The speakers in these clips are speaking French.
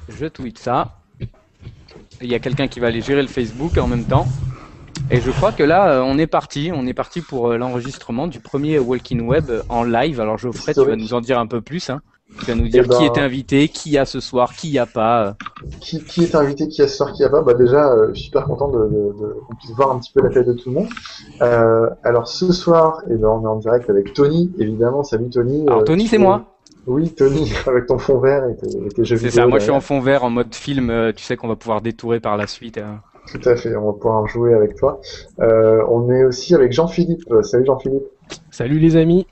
je tweet ça. Il y a quelqu'un qui va aller gérer le Facebook en même temps. Et je crois que là, on est parti pour l'enregistrement du premier Walking Web en live. Alors Geoffrey, tu vas nous en dire un peu plus, hein. Tu vas nous dire qui est invité, qui y a ce soir, qui y a pas. Qui est invité, qui a ce soir, qui y a pas. Bah déjà, je suis super content qu'on puisse voir un petit peu la tête de tout le monde. Alors ce soir, on est en direct avec Tony, évidemment. Salut Tony. Alors Tony, c'est moi. Oui, Tony, avec ton fond vert et tes jeux vidéo. C'est ça, moi je suis en fond vert en mode film, tu sais qu'on va pouvoir détourer par la suite. Tout à fait, on va pouvoir jouer avec toi. On est aussi avec Jean-Philippe. Salut Jean-Philippe. Salut les amis.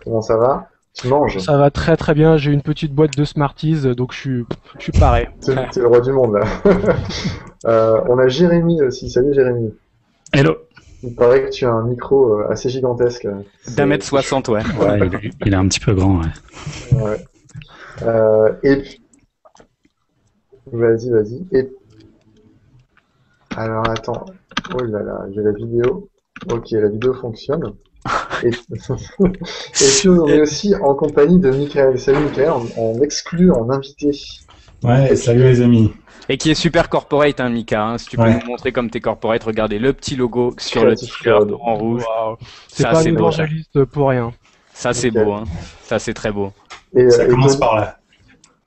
Comment ça va? Tu manges? Ça va très très bien, j'ai une petite boîte de Smarties, donc je suis paré. T'es le roi du monde là. On a Jérémy aussi. Salut Jérémy. Hello. Il paraît que tu as un micro assez gigantesque. d'1m60, ouais. Ouais, il est un petit peu grand, ouais. Et puis... Vas-y. Et... Alors attends. Oh là là, j'ai la vidéo. Ok, la vidéo fonctionne. Et puis on est aussi en compagnie de Michael. Salut Michael, en exclu, en invité. Ouais, salut les amis. Et qui est super corporate, hein, Mika. Hein, si tu peux nous montrer comme t'es corporate, regardez le petit logo sur le t-shirt en rouge. Wow. C'est pas un évangéliste pour rien. Ça c'est beau, hein. Ça c'est très beau. Ça commence par là.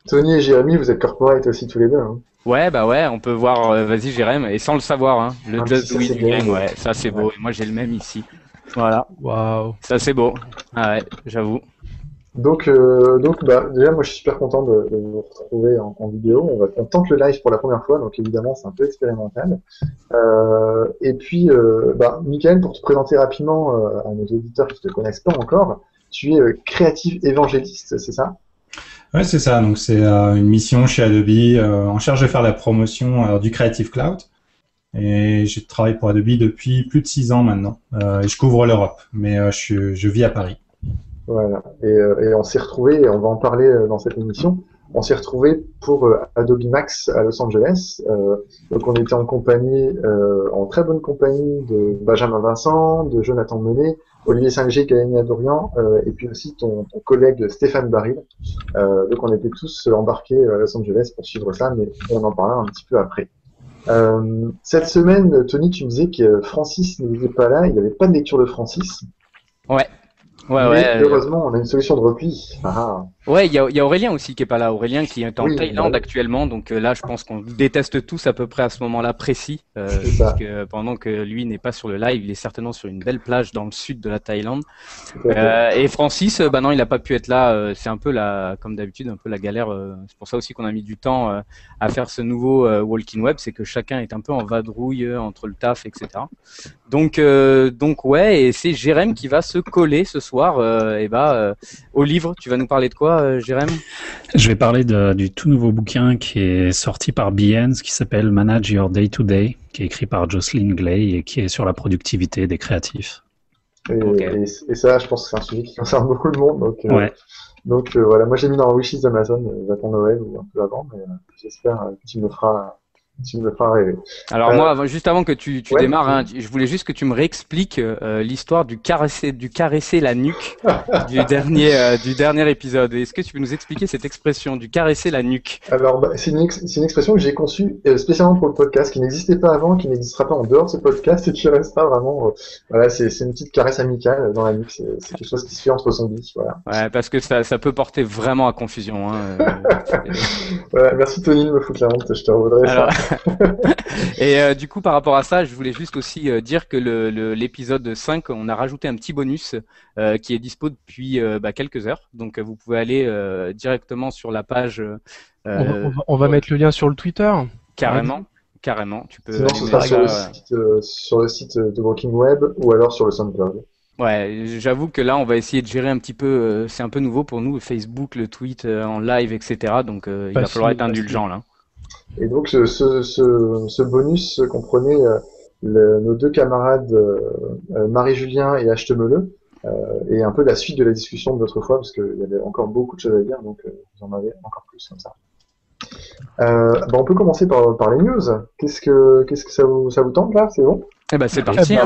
Tony et Jérémy, vous êtes corporate aussi tous les deux. Hein. Ouais, bah ouais, on peut voir. Vas-y, Jérémy, et sans le savoir, hein. Le Just Do It Game, ouais, ça c'est beau. Et moi j'ai le même ici. Voilà. Waouh. Ça c'est beau. Ah ouais, j'avoue. Donc déjà moi je suis super content de vous retrouver en vidéo. On tente le live pour la première fois, donc évidemment c'est un peu expérimental. Et puis Michael, pour te présenter rapidement à nos auditeurs qui ne te connaissent pas encore, tu es créatif évangéliste, c'est ça? Ouais, c'est ça. Donc c'est une mission chez Adobe en charge de faire la promotion du Creative Cloud. Et je travaille pour Adobe depuis plus de 6 ans maintenant. Et je couvre l'Europe, mais je vis à Paris. Voilà. Et on s'est retrouvés, et on va en parler dans cette émission. On s'est retrouvés pour Adobe Max à Los Angeles. Donc on était en compagnie, en très bonne compagnie de Benjamin Vincent, de Jonathan Menet, Olivier Saint-Léger, Galenia Dorian, et puis aussi ton collègue Stéphane Baril. Donc on était tous embarqués à Los Angeles pour suivre ça, mais on en parlera un petit peu après. Cette semaine, Tony, tu me disais que Francis n'était pas là, il n'y avait pas de lecture de Francis. Ouais. Mais heureusement, on a une solution de repli. Ouais, il y a Aurélien aussi qui est pas là. Aurélien qui est en Thaïlande actuellement, donc là, je pense qu'on déteste tous à peu près à ce moment-là précis, parce que pendant que lui n'est pas sur le live, il est certainement sur une belle plage dans le sud de la Thaïlande. Et Francis, non, il n'a pas pu être là. C'est un peu comme d'habitude, un peu la galère. C'est pour ça aussi qu'on a mis du temps à faire ce nouveau Walking Web, c'est que chacun est un peu en vadrouille entre le taf, etc. Donc ouais, et c'est Jérém qui va se coller ce soir. Au livre, tu vas nous parler de quoi, Jérém? Je vais parler du tout nouveau bouquin qui est sorti par Behance, qui s'appelle Manage Your Day to Day, qui est écrit par Jocelyn Glay et qui est sur la productivité des créatifs. Et ça, je pense que c'est un sujet qui concerne beaucoup de monde. Donc voilà, moi j'ai mis dans la wishlist d'Amazon, j'attends Noël ou un peu avant, mais j'espère que tu me feras rêver. Alors moi, juste avant que tu démarres, hein, je voulais juste que tu me réexpliques l'histoire du caresser la nuque du dernier épisode. Est-ce que tu peux nous expliquer cette expression du caresser la nuque? Alors c'est une expression que j'ai conçue spécialement pour le podcast, qui n'existait pas avant, qui n'existera pas en dehors de ce podcast et qui restera vraiment. Voilà, c'est une petite caresse amicale dans la nuque. C'est quelque chose qui se fait entre son dit. Voilà. Ouais, parce que ça peut porter vraiment à confusion. Hein, voilà, merci Tony de me foutre la honte, je te revaudrai ça. Et du coup, par rapport à ça, je voulais juste aussi dire que l'épisode 5, on a rajouté un petit bonus qui est dispo depuis quelques heures. Donc, vous pouvez aller directement sur la page. On va mettre le lien sur le Twitter. Carrément. Tu peux. Sinon, ce sera sur le site de Walking Web ou alors sur le SoundCloud. Ouais, j'avoue que là, on va essayer de gérer un petit peu. C'est un peu nouveau pour nous, Facebook, le tweet en live, etc. Donc, il va falloir être indulgent là. Et donc ce bonus comprenait nos deux camarades Marie-Julien et Achtemeleux et un peu la suite de la discussion de l'autre fois parce qu'il y avait encore beaucoup de choses à dire, donc vous en avez encore plus comme ça. On peut commencer par les news. Qu'est-ce que ça vous tente là? C'est bon? Eh ben c'est parti.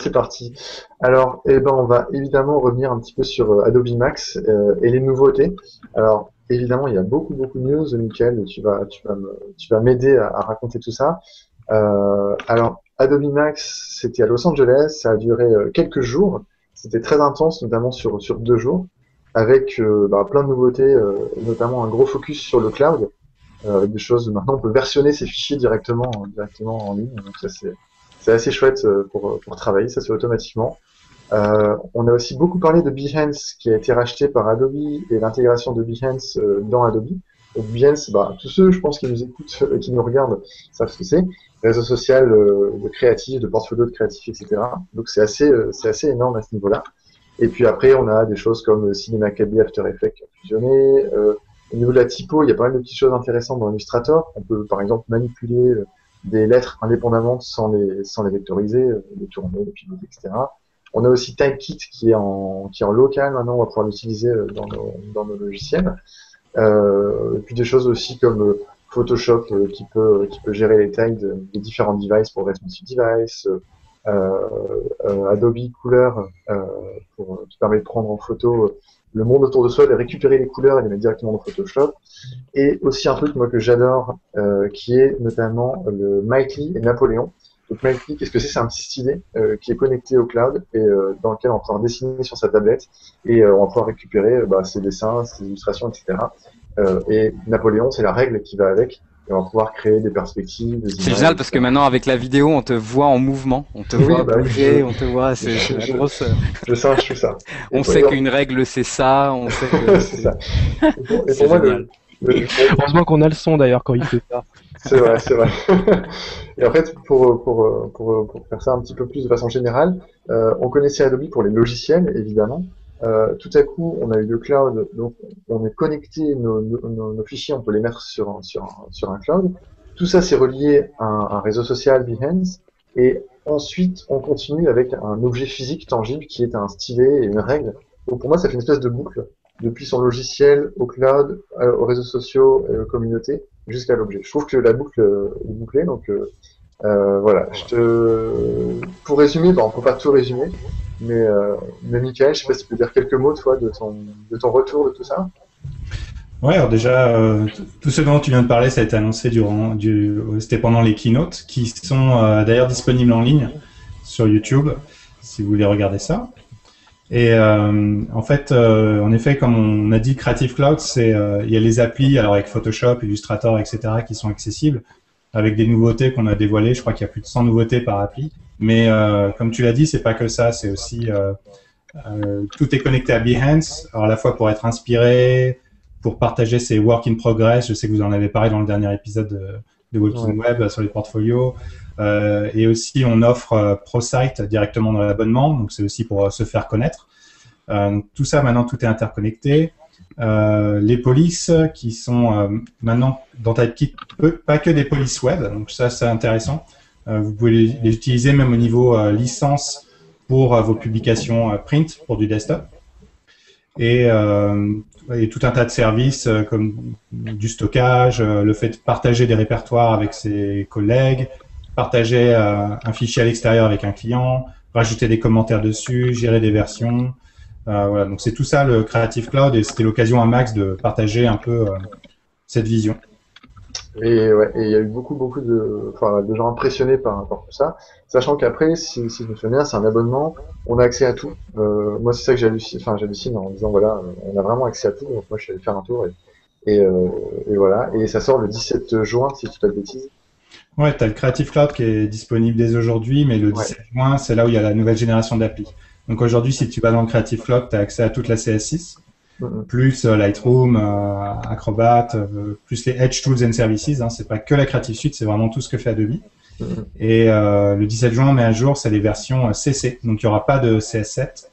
C'est parti. Alors, on va évidemment revenir un petit peu sur Adobe Max et les nouveautés. Alors, évidemment, il y a beaucoup de news. Michael, tu vas m'aider à raconter tout ça. Alors, Adobe Max, c'était à Los Angeles. Ça a duré quelques jours. C'était très intense, notamment sur 2 jours, avec plein de nouveautés, notamment un gros focus sur le cloud. Avec des choses, maintenant on peut versionner ces fichiers directement en ligne, donc ça c'est assez chouette pour travailler, ça se fait automatiquement. On a aussi beaucoup parlé de Behance qui a été racheté par Adobe et l'intégration de Behance dans Adobe. Donc Behance, tous ceux je pense qui nous écoutent, qui nous regardent savent ce que c'est, réseau social de créatifs, de portfolio de créatifs, etc. Donc c'est assez énorme à ce niveau-là. Et puis après on a des choses comme Cinema 4D, After Effects qui ont fusionné. Au niveau de la typo, il y a pas mal de petites choses intéressantes dans Illustrator. On peut, par exemple, manipuler des lettres indépendamment sans les vectoriser, les tourner, les pivoter, etc. On a aussi Typekit qui est en local maintenant. On va pouvoir l'utiliser dans nos logiciels. Et puis des choses aussi comme Photoshop qui peut gérer les tailles des différents devices pour responsive device. Adobe Couleur qui permet de prendre en photo le monde autour de soi, de récupérer les couleurs et les mettre directement dans Photoshop. Et aussi un truc moi que j'adore, qui est notamment le Mikely et Napoléon. Donc Mikely, qu'est-ce que c'est? C'est un petit stylet qui est connecté au cloud et dans lequel on va pouvoir dessiner sur sa tablette et on va pouvoir récupérer ses dessins, ses illustrations, etc. Et Napoléon, c'est la règle qui va avec. Et on va pouvoir créer des perspectives. C'est génial parce que maintenant avec la vidéo, on te voit en mouvement, on te voit bouger, on te voit. C'est la grosse. Je fais ça. On sait qu'une règle c'est ça, on sait que. C'est ça. Et pour moi, heureusement qu'on a le son d'ailleurs quand il fait ça. C'est vrai. Et en fait, pour faire ça un petit peu plus de façon générale, on connaissait Adobe pour les logiciels, évidemment. Tout à coup, on a eu le cloud, donc on est connecté, nos fichiers, on peut les mettre sur un cloud. Tout ça, c'est relié à un réseau social Behance. Et ensuite, on continue avec un objet physique tangible qui est un stylet et une règle. Donc pour moi, ça fait une espèce de boucle depuis son logiciel au cloud, aux réseaux sociaux, aux communautés, jusqu'à l'objet. Je trouve que la boucle est bouclée, donc voilà. Pour résumer, on peut pas tout résumer. Mais Michael, je sais pas si tu peux dire quelques mots, toi, de ton retour de tout ça. Ouais, alors déjà, tout ce dont tu viens de parler, ça a été annoncé c'était pendant les keynotes, qui sont d'ailleurs disponibles en ligne sur YouTube, si vous voulez regarder ça. Et en fait, en effet, comme on a dit, Creative Cloud, il y a les applis, alors avec Photoshop, Illustrator, etc., qui sont accessibles, avec des nouveautés qu'on a dévoilées. Je crois qu'il y a plus de 100 nouveautés par appli. Mais comme tu l'as dit, c'est pas que ça, c'est aussi tout est connecté à Behance, alors à la fois pour être inspiré, pour partager ses work in progress. Je sais que vous en avez parlé dans le dernier épisode de Walking Web sur les portfolios. Et aussi, on offre ProSite directement dans l'abonnement, donc c'est aussi pour se faire connaître. Tout ça, maintenant, tout est interconnecté. Les polices qui sont maintenant dans Typekit, pas que des polices web, donc ça, c'est intéressant. Vous pouvez les utiliser même au niveau licence pour vos publications print pour du desktop. Et tout un tas de services comme du stockage, le fait de partager des répertoires avec ses collègues, partager un fichier à l'extérieur avec un client, rajouter des commentaires dessus, gérer des versions. Voilà, donc c'est tout ça le Creative Cloud et c'était l'occasion à Max de partager un peu cette vision. Et il y a eu beaucoup de gens impressionnés par tout ça, sachant qu'après, si je me souviens bien, c'est un abonnement, on a accès à tout. Moi, c'est ça que j'hallucine en disant voilà, on a vraiment accès à tout. Donc moi, je suis allé faire un tour et voilà. Et ça sort le 17 juin, si je dis pas de bêtises. Ouais, tu as le Creative Cloud qui est disponible dès aujourd'hui, mais le 17 juin, c'est là où il y a la nouvelle génération d'applis. Donc aujourd'hui, si tu vas dans le Creative Cloud, tu as accès à toute la CS6. Plus Lightroom, Acrobat, plus les Edge Tools and Services. C'est pas que la Creative Suite, c'est vraiment tout ce que fait Adobe. Et le 17 juin, on met à jour, c'est les versions CC. Donc il n'y aura pas de CS7,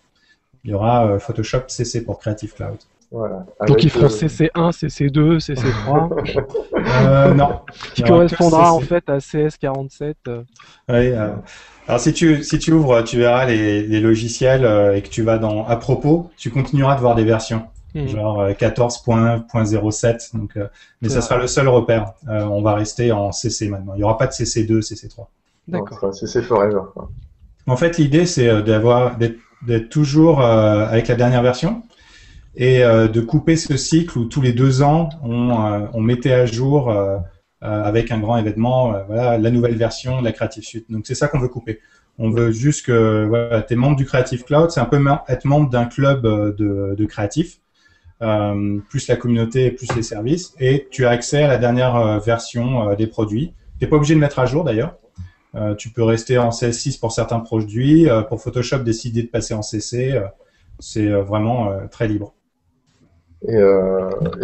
il y aura Photoshop CC pour Creative Cloud. Voilà. Donc ils feront CC1, CC2, CC3. Non. Qui correspondra en fait à CS47. Oui, alors si tu ouvres, tu verras les logiciels et que tu vas dans à propos, tu continueras de voir des versions. Genre 14.07, donc mais ça sera le seul repère. On va rester en CC maintenant. Il n'y aura pas de CC2, CC3. D'accord. CC forever. Quoi. En fait, l'idée c'est d'être toujours avec la dernière version. et de couper ce cycle où tous les 2 ans, on mettait à jour avec un grand événement, voilà, la nouvelle version de la Creative Suite. Donc c'est ça qu'on veut couper. On veut juste que voilà, tu es membre du Creative Cloud, c'est un peu être membre d'un club de créatifs, plus la communauté, plus les services, et tu as accès à la dernière version des produits. Tu n'es pas obligé de mettre à jour d'ailleurs. Tu peux rester en CS6 pour certains produits. Pour Photoshop, décider de passer en CC, c'est vraiment très libre. Et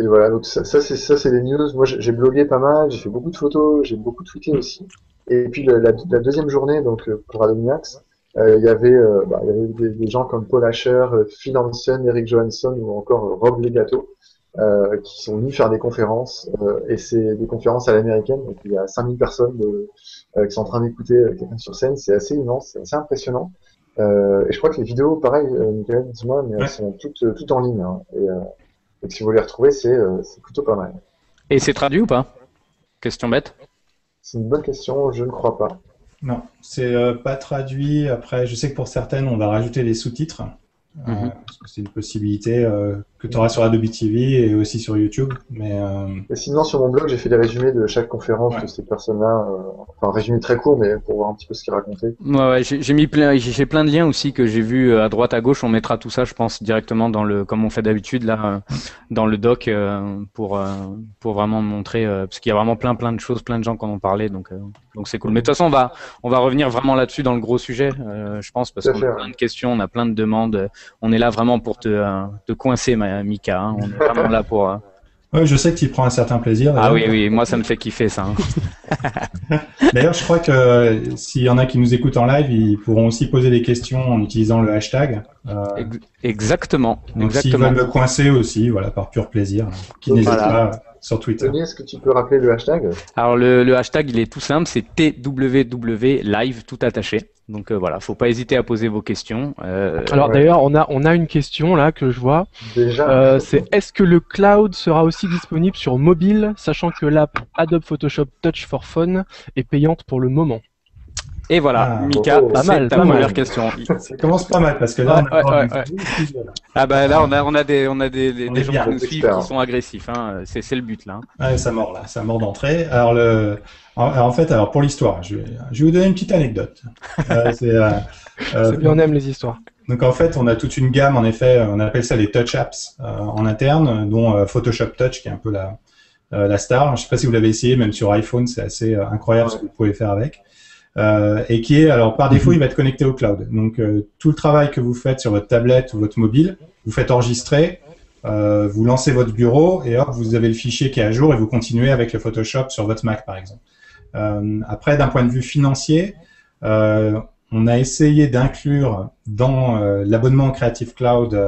voilà, donc ça c'est les news. Moi, j'ai blogué pas mal, j'ai fait beaucoup de photos, j'ai beaucoup tweeté aussi. Et puis la deuxième journée, donc pour Adobe Max, il y avait des gens comme Paul Asher, Phil Hansen, Eric Johansson ou encore Rob Legato qui sont venus faire des conférences. Et c'est des conférences à l'américaine, donc il y a 5000 personnes qui sont en train d'écouter quelqu'un sur scène. C'est assez immense, c'est assez impressionnant. Et je crois que les vidéos, pareil, Michael, dis-moi, mais elles sont toutes en ligne. Hein, et si vous les retrouvez, c'est plutôt pas mal. Et c'est traduit ou pas? Question bête. C'est une bonne question, je ne crois pas. Non, c'est pas traduit. Après, je sais que pour certaines, on va rajouter les sous-titres. Parce que c'est une possibilité que tu auras sur Adobe TV et aussi sur YouTube. Et sinon, sur mon blog, j'ai fait des résumés de chaque conférence de ces personnes-là. Enfin, résumé très court, mais pour voir un petit peu ce qu'ils racontaient. Ouais, j'ai plein de liens aussi que j'ai vus à droite, à gauche. On mettra tout ça, je pense, directement comme on fait d'habitude là, dans le doc pour vraiment montrer, parce qu'il y a vraiment plein de choses, plein de gens qui en ont parlé, donc c'est cool. Mais de toute façon, on va revenir vraiment là-dessus dans le gros sujet, je pense, parce qu'on a plein de questions, on a plein de demandes. On est là vraiment pour te coincer, Mika. Hein. On est vraiment là pour. Ouais, je sais que tu prends un certain plaisir. Ah oui, moi ça me fait kiffer ça. Hein. D'ailleurs, je crois que s'il y en a qui nous écoutent en live, ils pourront aussi poser des questions en utilisant le hashtag. Exactement. Donc s'ils veulent me coincer aussi, voilà, par pur plaisir, qu'ils n'hésitent pas sur Twitter. Tony, est-ce que tu peux rappeler le hashtag? Alors le hashtag, il est tout simple, c'est TWW live tout attaché. Donc voilà, faut pas hésiter à poser vos questions. Alors d'ailleurs, on a une question là que je vois. Déjà. C'est est-ce que le cloud sera aussi disponible sur mobile, sachant que l'app Adobe Photoshop Touch for Phone est payante pour le moment? Et voilà, Mika, c'est ta première question. Ça commence pas mal parce que là, ah bah là, on a des gens qui nous suivent qui sont agressifs. Hein. C'est le but là. Ouais, ça mord d'entrée. Alors en fait, pour l'histoire, je vais vous donner une petite anecdote. C'est bien, on aime les histoires. Donc en fait, on a toute une gamme, en effet, on appelle ça les Touch Apps en interne, dont Photoshop Touch qui est un peu la star. Je sais pas si vous l'avez essayé, même sur iPhone, c'est assez incroyable ce que vous pouvez faire avec. Et qui est, alors par défaut, il va être connecté au cloud. Donc tout le travail que vous faites sur votre tablette ou votre mobile, vous faites enregistrer, vous lancez votre bureau et hop, vous avez le fichier qui est à jour et vous continuez avec le Photoshop sur votre Mac par exemple. Après, d'un point de vue financier, on a essayé d'inclure dans l'abonnement Creative Cloud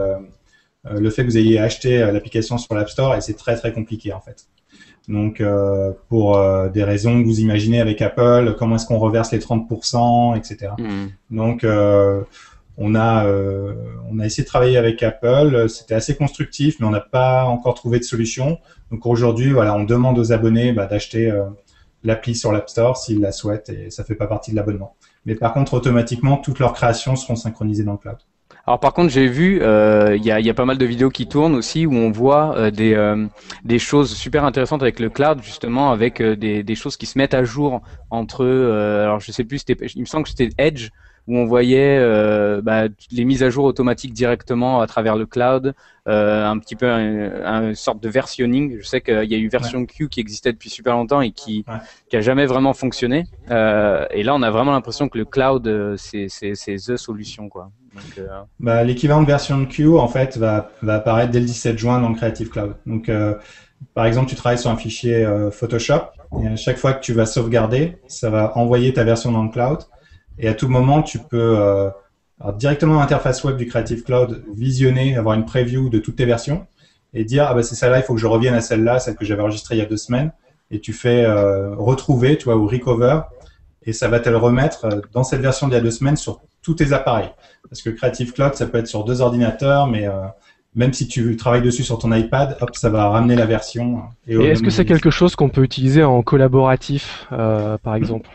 le fait que vous ayez acheté l'application sur l'App Store et c'est très très compliqué en fait. Donc, pour des raisons que vous imaginez avec Apple, comment est-ce qu'on reverse les 30%, etc. Donc, on a essayé de travailler avec Apple. C'était assez constructif, mais on n'a pas encore trouvé de solution. Donc, aujourd'hui, voilà, on demande aux abonnés d'acheter l'appli sur l'App Store s'ils la souhaitent et ça fait pas partie de l'abonnement. Mais par contre, automatiquement, toutes leurs créations seront synchronisées dans le cloud. Alors par contre, j'ai vu, il y a pas mal de vidéos qui tournent aussi où on voit des choses super intéressantes avec le cloud, justement, avec des choses qui se mettent à jour entre alors je sais plus, il me semble que c'était Edge où on voyait les mises à jour automatiques directement à travers le cloud, un petit peu une sorte de versionning. Je sais qu'il y a eu version Q qui existait depuis super longtemps et qui a jamais vraiment fonctionné. Et là, on a vraiment l'impression que le cloud, c'est the solution, quoi. L'équivalent de version Q, en fait, va apparaître dès le 17 juin dans le Creative Cloud. Donc, par exemple, tu travailles sur un fichier Photoshop et à chaque fois que tu vas sauvegarder, ça va envoyer ta version dans le cloud. Et à tout moment, tu peux directement dans l'interface web du Creative Cloud visionner, avoir une preview de toutes tes versions et dire c'est celle-là, il faut que je revienne à celle-là, celle que j'avais enregistrée il y a 2 semaines. Et tu fais retrouver, tu vois, ou recover, et ça va te le remettre dans cette version d'il y a 2 semaines sur tous tes appareils. Parce que Creative Cloud, ça peut être sur 2 ordinateurs, mais même si tu travailles dessus sur ton iPad, hop, ça va ramener la version. Et est-ce que c'est quelque chose qu'on peut utiliser en collaboratif, par exemple?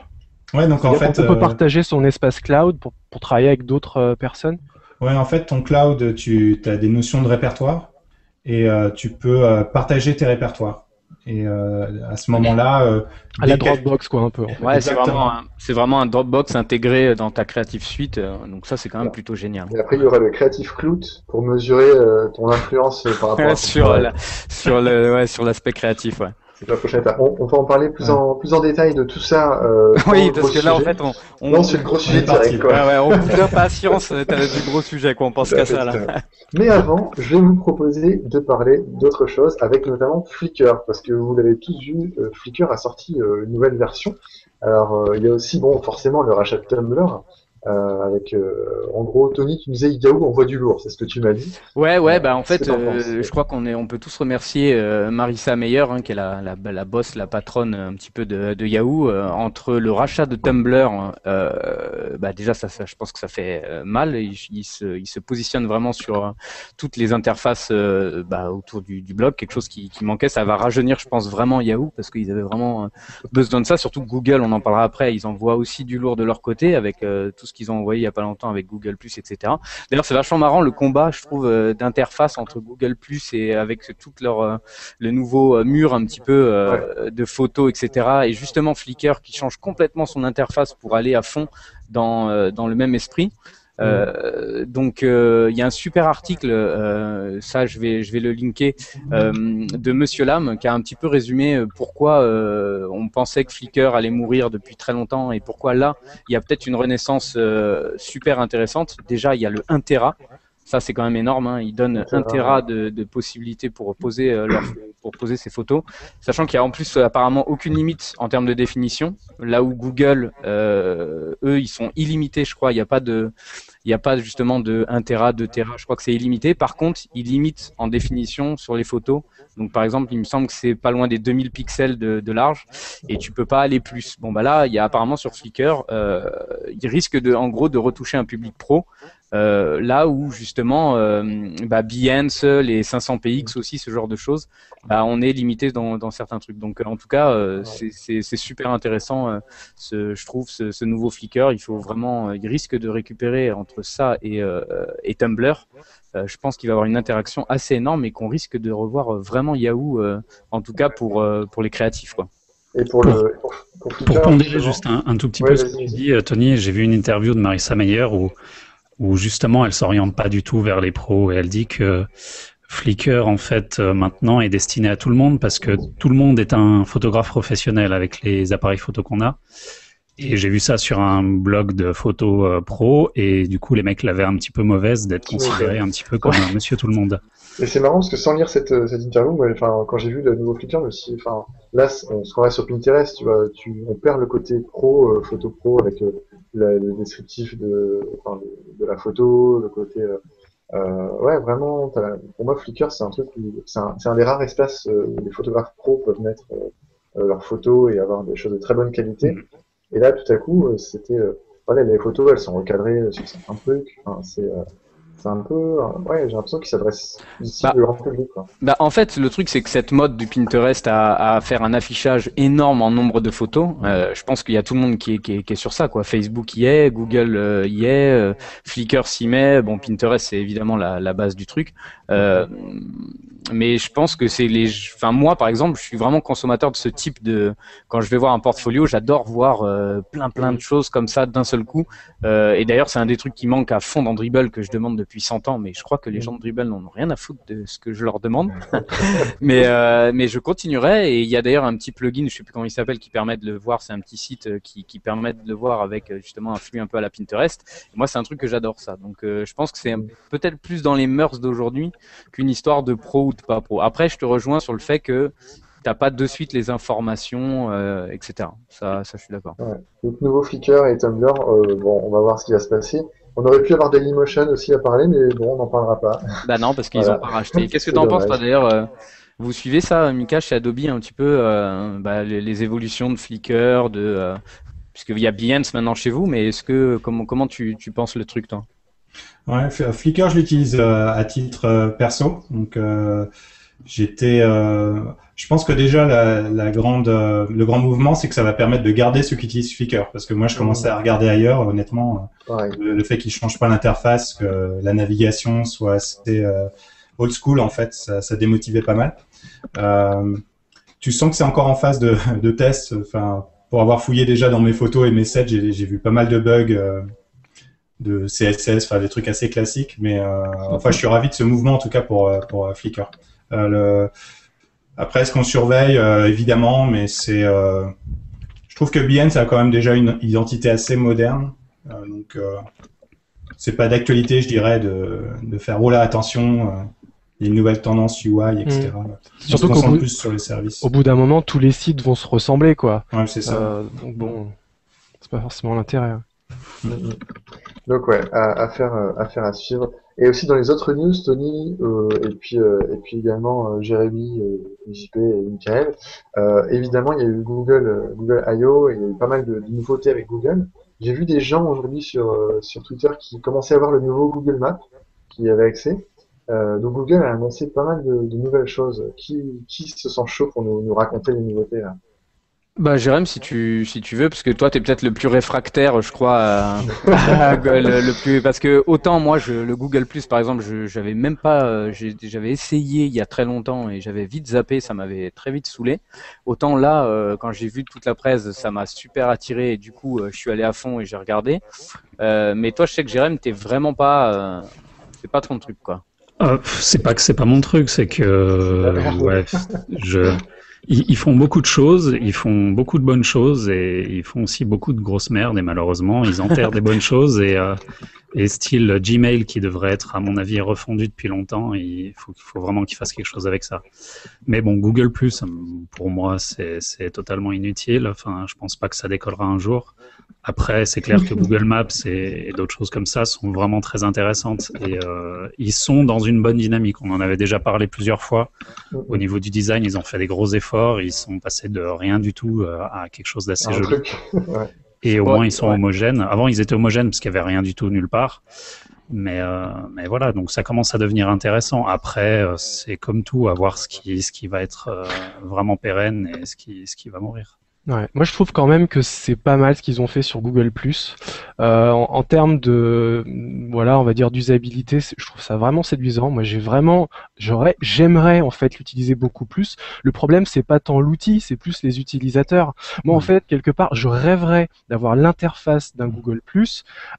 Ouais, donc en fait, on peut partager son espace cloud pour travailler avec d'autres personnes. Ouais, en fait, ton cloud, tu as des notions de répertoire. et tu peux partager tes répertoires. Et à ce moment-là, à la Dropbox quoi un peu. En fait. Ouais, c'est vraiment un Dropbox intégré dans ta Creative Suite, donc ça c'est quand même plutôt génial. Et après il y aura le Creative Cloud pour mesurer ton influence par rapport à sur l'aspect créatif, ouais. C'est la prochaine étape. On va en parler plus en détail de tout ça. Oui, parce que là, en fait, non, c'est le gros sujet direct, quoi. Ouais, on coupe d'impatience, t'as du gros sujet, quoi. On pense qu'à ça, là. Mais avant, je vais vous proposer de parler d'autre chose, avec notamment Flickr, parce que vous l'avez tous vu, Flickr a sorti une nouvelle version. Alors, il y a aussi, bon, forcément, le rachat de Tumblr, avec, en gros, Tony, tu nous disais Yahoo envoie du lourd, c'est ce que tu m'as dit. Ouais, bah en fait, je crois on peut tous remercier Marissa Meyer, qui est la boss, la patronne un petit peu de Yahoo, entre le rachat de Tumblr. Déjà, ça, je pense que ça fait mal. Il se positionne vraiment sur toutes les interfaces autour du blog, quelque chose qui manquait. Ça va rajeunir, je pense, vraiment Yahoo, parce qu'ils avaient vraiment besoin de ça. Surtout Google, on en parlera après. Ils envoient aussi du lourd de leur côté avec tout ce qu'ils ont envoyé il y a pas longtemps avec Google+, etc. D'ailleurs, c'est vachement marrant le combat, je trouve, d'interface entre Google+ et avec tout le nouveau mur un petit peu de photos, etc. Et justement Flickr qui change complètement son interface pour aller à fond dans le même esprit. Donc il y a un super article, ça je vais le linker, de Monsieur Lam qui a un petit peu résumé pourquoi on pensait que Flickr allait mourir depuis très longtemps et pourquoi là il y a peut-être une renaissance super intéressante. Déjà il y a le 1 Tera. Ça c'est quand même énorme, hein. Ils donnent 1 Tera de possibilités pour poser ces photos, sachant qu'il y a en plus apparemment aucune limite en termes de définition. Là où Google, eux, ils sont illimités, je crois. Il n'y a pas justement de 1 Tera, 2 Tera. Je crois que c'est illimité. Par contre, ils limitent en définition sur les photos. Donc par exemple, il me semble que c'est pas loin des 2000 pixels de large et tu peux pas aller plus. Bon bah là, il y a apparemment sur Flickr, ils risquent en gros de retoucher un public pro. Là où justement Behance, les 500px aussi, ce genre de choses, on est limité dans certains trucs. Donc en tout cas, c'est super intéressant, je trouve, ce nouveau Flickr. Il risque de récupérer entre ça et Tumblr. Je pense qu'il va y avoir une interaction assez énorme et qu'on risque de revoir vraiment Yahoo, en tout cas pour les créatifs, quoi. Et pour pondérer juste un tout petit peu ce que tu dis, Tony, j'ai vu une interview de Marissa Meyer où justement elle s'oriente pas du tout vers les pros et elle dit que Flickr en fait maintenant est destiné à tout le monde parce que tout le monde est un photographe professionnel avec les appareils photo qu'on a. Et j'ai vu ça sur un blog de photos pro et du coup les mecs l'avaient un petit peu mauvaise d'être considéré un petit peu comme un monsieur tout le monde. Et c'est marrant parce que sans lire cette interview, quand j'ai vu le nouveau Flickr, je me suis dit, là, on se croirait sur Pinterest, tu vois, on perd le côté pro, photo pro avec le descriptif de la photo, le côté, ouais, vraiment, pour moi, Flickr, c'est un truc c'est un des rares espaces où les photographes pros peuvent mettre leurs photos et avoir des choses de très bonne qualité. Et là, tout à coup, voilà, les photos, elles sont recadrées sur certains trucs. C'est un peu, ouais, j'ai l'impression qu'il s'adresse ici au grand public, quoi. En fait, le truc, c'est que cette mode du Pinterest à faire un affichage énorme en nombre de photos, je pense qu'il y a tout le monde qui est sur ça, quoi. Facebook y est, Google y est, Flickr s'y met. Bon, Pinterest, c'est évidemment la base du truc. Mais je pense que moi, par exemple, je suis vraiment consommateur de ce type quand je vais voir un portfolio, j'adore voir plein de choses comme ça d'un seul coup. Et d'ailleurs, c'est un des trucs qui manque à fond dans Dribbble que je demande depuis 100 ans, mais je crois que les gens de Dribbble n'en ont rien à foutre de ce que je leur demande. mais je continuerai, et il y a d'ailleurs un petit plugin, je sais plus comment il s'appelle, qui permet de le voir. C'est un petit site qui permet de le voir avec justement un flux un peu à la Pinterest. Et moi, c'est un truc que j'adore, ça. Donc, je pense que c'est peut-être plus dans les mœurs d'aujourd'hui qu'une histoire de pro ou de pas pro. Après, je te rejoins sur le fait que t'as pas de suite les informations, etc. Ça, je suis d'accord. Ouais. Donc, nouveau Flickr et Tumblr, bon, on va voir ce qui va se passer. On aurait pu avoir Dailymotion aussi à parler, mais bon, on n'en parlera pas. Bah non, parce qu'ils ont pas racheté. Qu'est-ce que t'en penses, toi, d'ailleurs vous suivez ça, Mika, chez Adobe, un petit peu les évolutions de Flickr, puisqu'il y a Behance maintenant chez vous, mais comment tu penses le truc, toi? Ouais, Flickr, je l'utilise à titre perso. Donc, je pense que déjà le grand mouvement, c'est que ça va permettre de garder ceux qui utilisent Flickr, parce que moi, je commençais à regarder ailleurs, honnêtement, le fait qu'ils changent pas l'interface, que la navigation soit old school en fait, ça démotivait pas mal. Tu sens que c'est encore en phase de test. Enfin, pour avoir fouillé déjà dans mes photos et mes sets, j'ai vu pas mal de bugs de CSS, enfin des trucs assez classiques. Mais enfin, je suis ravi de ce mouvement en tout cas pour Flickr. Après, ce qu'on surveille, évidemment, mais je trouve que Behance ça a quand même déjà une identité assez moderne. Donc, c'est pas d'actualité, je dirais, de faire oh là, attention. Il y a une nouvelle tendance UI, etc. Surtout qu'au bout, plus sur les services. Au bout d'un moment, tous les sites vont se ressembler, quoi. Ouais, c'est ça. Donc bon, c'est pas forcément l'intérêt. Donc ouais, affaire à suivre. Et aussi dans les autres news, Tony, et puis également Jérémy, JP et Michael. Évidemment, il y a eu Google I.O. et il y a eu pas mal de nouveautés avec Google. J'ai vu des gens aujourd'hui sur Twitter qui commençaient à voir le nouveau Google Maps, qui y avait accès. Donc Google a annoncé pas mal de nouvelles choses. Qui se sent chaud pour nous raconter les nouveautés là? Bah Jérém, si tu veux, parce que toi t'es peut-être le plus réfractaire, je crois, le plus, parce que autant moi le Google Plus par exemple, j'avais même pas, j'avais essayé il y a très longtemps et j'avais vite zappé, ça m'avait très vite saoulé. Autant là, quand j'ai vu toute la presse, ça m'a super attiré et du coup je suis allé à fond et j'ai regardé. Mais toi, je sais que Jérém, t'es vraiment pas, c'est pas ton truc quoi. C'est pas que c'est pas mon truc, c'est que ouais, ils font beaucoup de choses, ils font beaucoup de bonnes choses et ils font aussi beaucoup de grosses merdes et malheureusement ils enterrent des bonnes choses et style Gmail qui devrait être à mon avis refondu depuis longtemps, il faut vraiment qu'ils fassent quelque chose avec ça. Mais bon, Google Plus pour moi c'est totalement inutile. Enfin, je pense pas que ça décollera un jour. Après, c'est clair que Google Maps et d'autres choses comme ça sont vraiment très intéressantes et ils sont dans une bonne dynamique. On en avait déjà parlé plusieurs fois. Au niveau du design, ils ont fait des gros efforts. Ils sont passés de rien du tout à quelque chose d'assez joli. Ouais. Et au moins, ils sont homogènes. Avant, ils étaient homogènes parce qu'il n'y avait rien du tout nulle part. Mais voilà, donc ça commence à devenir intéressant. Après, c'est comme tout, à voir ce qui va être vraiment pérenne et ce qui va mourir. Ouais. Moi, je trouve quand même que c'est pas mal ce qu'ils ont fait sur Google+. En termes de, voilà, on va dire d'usabilité, je trouve ça vraiment séduisant. Moi, j'aimerais en fait l'utiliser beaucoup plus. Le problème, c'est pas tant l'outil, c'est plus les utilisateurs. Moi, en fait, quelque part, je rêverais d'avoir l'interface d'un Google+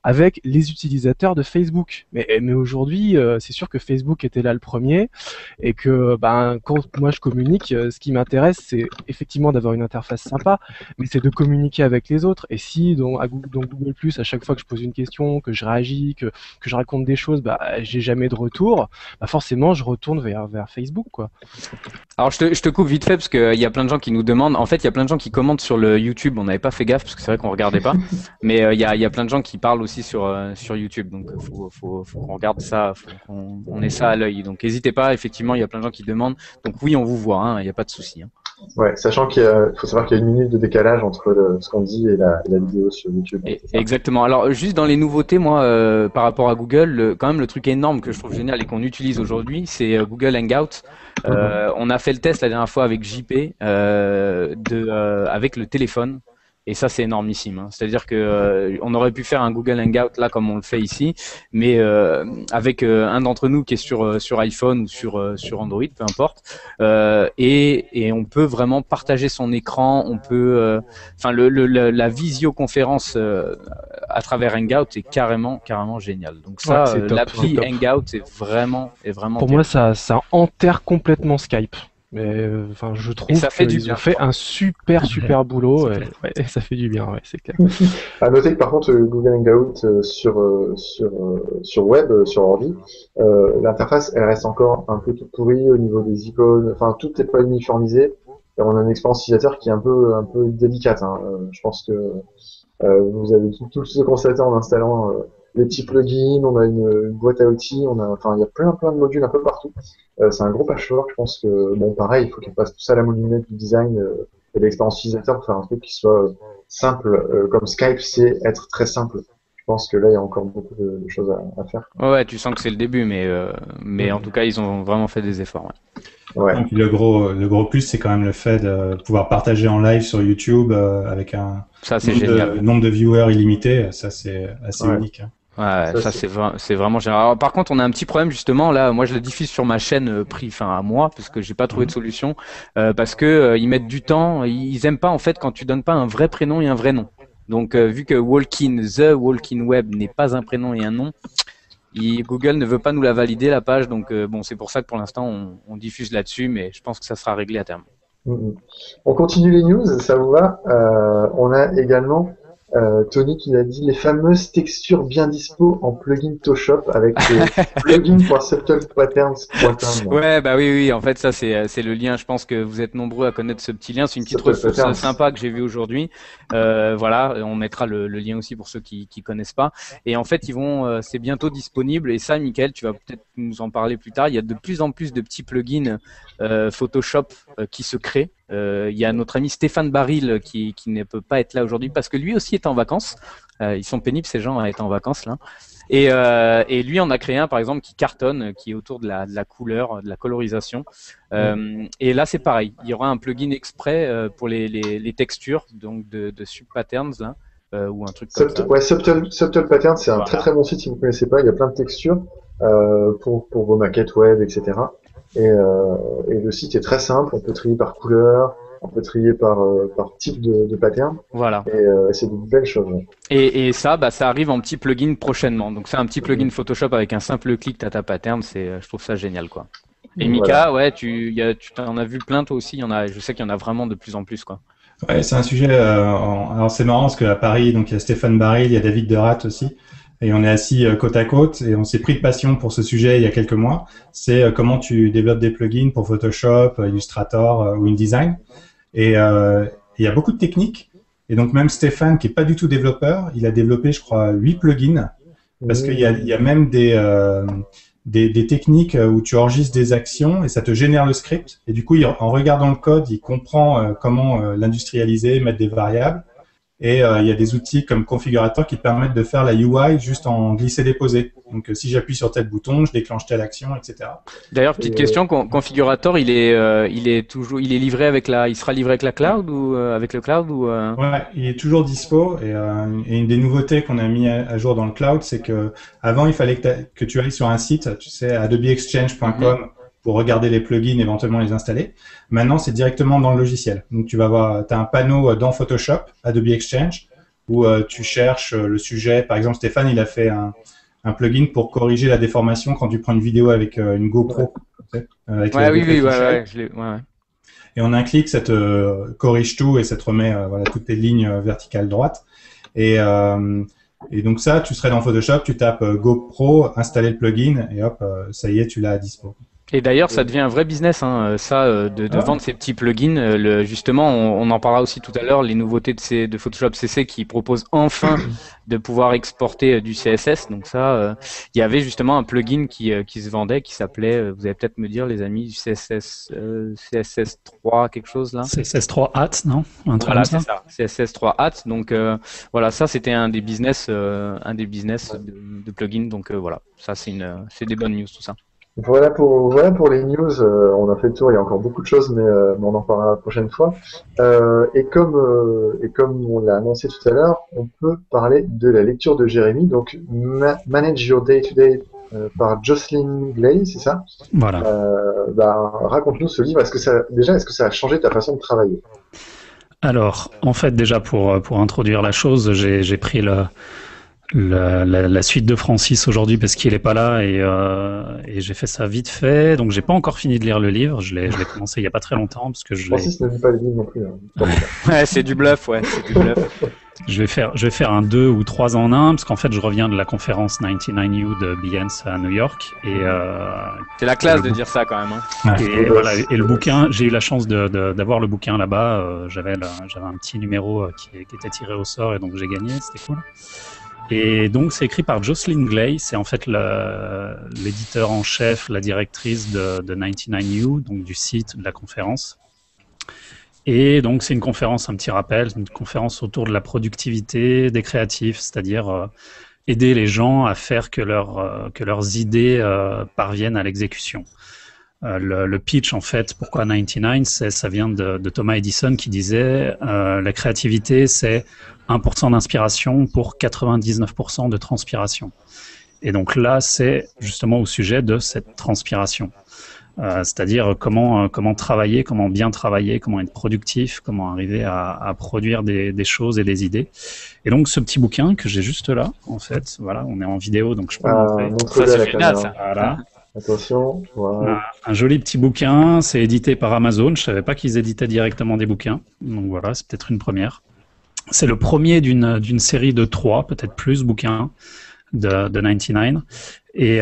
avec les utilisateurs de Facebook. Mais aujourd'hui, c'est sûr que Facebook était là le premier et que, quand moi je communique, ce qui m'intéresse, c'est effectivement d'avoir une interface sympa, mais c'est de communiquer avec les autres. Et si dans Google+, à chaque fois que je pose une question, que je réagis, que je raconte des choses, j'ai jamais de retour, forcément je retourne vers Facebook, quoi. Alors je te coupe vite fait parce qu'il y a plein de gens qui nous demandent. En fait, il y a plein de gens qui commentent sur le YouTube. On n'avait pas fait gaffe parce que c'est vrai qu'on regardait pas. Mais il y a plein de gens qui parlent aussi sur YouTube. Donc faut qu'on regarde ça, faut qu'on ait ça à l'œil. Donc n'hésitez pas. Effectivement, il y a plein de gens qui demandent. Donc oui, on vous voit. Il n'y a pas de souci. Ouais, sachant qu'il faut savoir qu'il y a 1 minute de décalage entre ce qu'on dit et la vidéo sur YouTube. Exactement. Alors juste dans les nouveautés, moi, par rapport à Google, quand même le truc énorme que je trouve génial et qu'on utilise aujourd'hui, c'est Google Hangout. On a fait le test la dernière fois avec JP avec le téléphone. Et ça, c'est énormissime. C'est-à-dire que on aurait pu faire un Google Hangout là comme on le fait ici, mais avec un d'entre nous qui est sur iPhone ou sur Android, peu importe. Et on peut vraiment partager son écran. On peut, la visioconférence à travers Hangout est carrément génial. Donc ça, l'appli Hangout est vraiment. Pour moi, ça enterre complètement Skype. Mais je trouve qu'ils ont fait un super boulot et ça fait du bien, c'est clair. À noter que par contre Google Hangout sur web, sur ordi, l'interface elle reste encore un peu toute pourrie au niveau des icônes. Enfin, tout n'est pas uniformisé. Et on a une expérience utilisateur qui est un peu délicate. Je pense que vous avez tous constaté en installant les petits plugins, on a une boîte à outils, il y a plein de modules un peu partout. C'est un gros patchwork. Je pense que pareil, il faut qu'ils passent tout ça à la moulinette du design et de l'expérience utilisateur pour faire un truc qui soit simple. Comme Skype, c'est être très simple. Je pense que là, il y a encore beaucoup de choses à faire. Ouais, tu sens que c'est le début, mais en tout cas, ils ont vraiment fait des efforts. Ouais. Donc, le gros plus, c'est quand même le fait de pouvoir partager en live sur YouTube avec un nombre de viewers illimité. Ça, c'est assez unique. Ouais, ça c'est vraiment génial. Alors, par contre, on a un petit problème justement là. Moi, je le diffuse sur ma chaîne à moi parce que j'ai pas trouvé de solution parce que ils mettent du temps. Ils aiment pas en fait quand tu donnes pas un vrai prénom et un vrai nom. Donc, vu que The Walking Web n'est pas un prénom et un nom, Google ne veut pas nous la valider la page. Donc, bon, c'est pour ça que pour l'instant on diffuse là-dessus, mais je pense que ça sera réglé à terme. On continue les news, ça vous va? On a également Tony qui nous a dit les fameuses textures bien dispo en plugin Photoshop avec plugin.subtlepatterns.com. Ouais, bah oui, en fait, ça c'est le lien. Je pense que vous êtes nombreux à connaître ce petit lien. C'est une petite ressource sympa que j'ai vue aujourd'hui. Voilà, on mettra le lien aussi pour ceux qui connaissent pas. Et en fait, c'est bientôt disponible. Et ça, Mickaël, tu vas peut-être nous en parler plus tard. Il y a de plus en plus de petits plugins Photoshop qui se créent. Il y a notre ami Stéphane Baril qui ne peut pas être là aujourd'hui parce que lui aussi est en vacances. Ils sont pénibles ces gens à être en vacances là. Et lui on a créé un par exemple qui cartonne, qui est autour de la couleur, de la colorisation. Et là c'est pareil, il y aura un plugin exprès pour les textures donc de subpatterns là. Ou un truc comme ça. Ouais, Subtle Pattern, c'est un très bon site si vous ne connaissez pas. Il y a plein de textures pour vos maquettes web, etc. Et le site est très simple. On peut trier par couleur, on peut trier par type de pattern. Voilà. Et c'est de belles choses. Ouais. Et ça, ça arrive en petit plugin prochainement. Donc c'est un petit plugin Photoshop avec un simple clic, t'as ta pattern. Je trouve ça génial, quoi. Et Mika, ouais, tu t'en as vu plein toi aussi. Je sais qu'il y en a vraiment de plus en plus, quoi. Ouais, c'est un sujet. Alors c'est marrant parce qu'à Paris, donc il y a Stéphane Baril, il y a David Derath aussi, et on est assis côte à côte et on s'est pris de passion pour ce sujet il y a quelques mois. C'est comment tu développes des plugins pour Photoshop, Illustrator ou InDesign. Et il y a beaucoup de techniques. Et donc même Stéphane, qui est pas du tout développeur, il a développé, je crois, 8 plugins parce qu'il y a même des techniques où tu enregistres des actions et ça te génère le script. Et du coup, en regardant le code, il comprend comment l'industrialiser, mettre des variables. Et il y a des outils comme Configurator qui te permettent de faire la UI juste en glisser-déposer. Donc si j'appuie sur tel bouton, je déclenche telle action, etc. D'ailleurs, petite question, Configurator, il sera livré avec la cloud ou avec le cloud ou Ouais, il est toujours dispo et une des nouveautés qu'on a mis à jour dans le cloud, c'est que avant il fallait que tu ailles sur un site, tu sais, adobeexchange.com pour regarder les plugins, éventuellement les installer. Maintenant, c'est directement dans le logiciel. Donc, tu as un panneau dans Photoshop, Adobe Exchange, où tu cherches le sujet. Par exemple, Stéphane, il a fait un plugin pour corriger la déformation quand tu prends une vidéo avec une GoPro. Ouais. Et en un clic, ça te corrige tout et ça te remet toutes tes lignes verticales droites. Et donc ça, tu serais dans Photoshop, tu tapes GoPro, installer le plugin, et hop, ça y est, tu l'as à dispo. Et d'ailleurs, ça devient un vrai business, de vendre ces petits plugins. Justement, on en parlera aussi tout à l'heure, les nouveautés de Photoshop CC qui proposent enfin de pouvoir exporter du CSS. Donc ça, il y avait justement un plugin qui se vendait, qui s'appelait, vous allez peut-être me dire, les amis, du CSS3, quelque chose là. CSS3 Hat, non? Voilà, c'est ça, CSS3 Hat. Donc voilà, ça c'était un des business de plugins. Donc voilà, ça c'est des bonnes news tout ça. Voilà pour les news. On a fait le tour. Il y a encore beaucoup de choses, mais on en parlera la prochaine fois. Et comme on l'a annoncé tout à l'heure, on peut parler de la lecture de Jérémy. Donc Manage Your Day to Day par Jocelyn Glay, c'est ça? Voilà. Raconte-nous ce livre. Est-ce que ça a changé ta façon de travailler? Alors, en fait, déjà pour introduire la chose, j'ai pris la suite de Francis aujourd'hui parce qu'il est pas là et j'ai fait ça vite fait, donc j'ai pas encore fini de lire le livre. Je l'ai commencé il y a pas très longtemps parce que Francis ne lit pas les livres non plus. Hein. Ouais, c'est du bluff, c'est du bluff. Je vais faire un 2 ou 3 en 1 parce qu'en fait je reviens de la conférence 99U de Behance à New York et c'est la classe de dire ça quand même. Hein. Ouais. Et le bouquin, j'ai eu la chance d'avoir le bouquin là-bas. J'avais un petit numéro qui était tiré au sort et donc j'ai gagné, c'était cool. Et donc c'est écrit par Jocelyn Glay, c'est en fait l'éditeur en chef, la directrice de 99U, donc du site de la conférence. Et donc c'est une conférence, un petit rappel, une conférence autour de la productivité des créatifs, c'est-à-dire aider les gens à faire que leurs idées parviennent à l'exécution. Le pitch, en fait, pourquoi 99, ça vient de Thomas Edison qui disait la créativité, c'est 1% d'inspiration pour 99% de transpiration. Et donc là, c'est justement au sujet de cette transpiration. C'est-à-dire comment travailler, comment bien travailler, comment être productif, comment arriver à produire des choses et des idées. Et donc ce petit bouquin que j'ai juste là, en fait, voilà, on est en vidéo, donc je peux le montrer. Ça, c'est génial, ça. Voilà. Attention, voilà. Un joli petit bouquin, c'est édité par Amazon. Je savais pas qu'ils éditaient directement des bouquins, donc voilà, c'est peut-être une première. C'est le premier d'une série de 3, peut-être plus, bouquins de 99. Et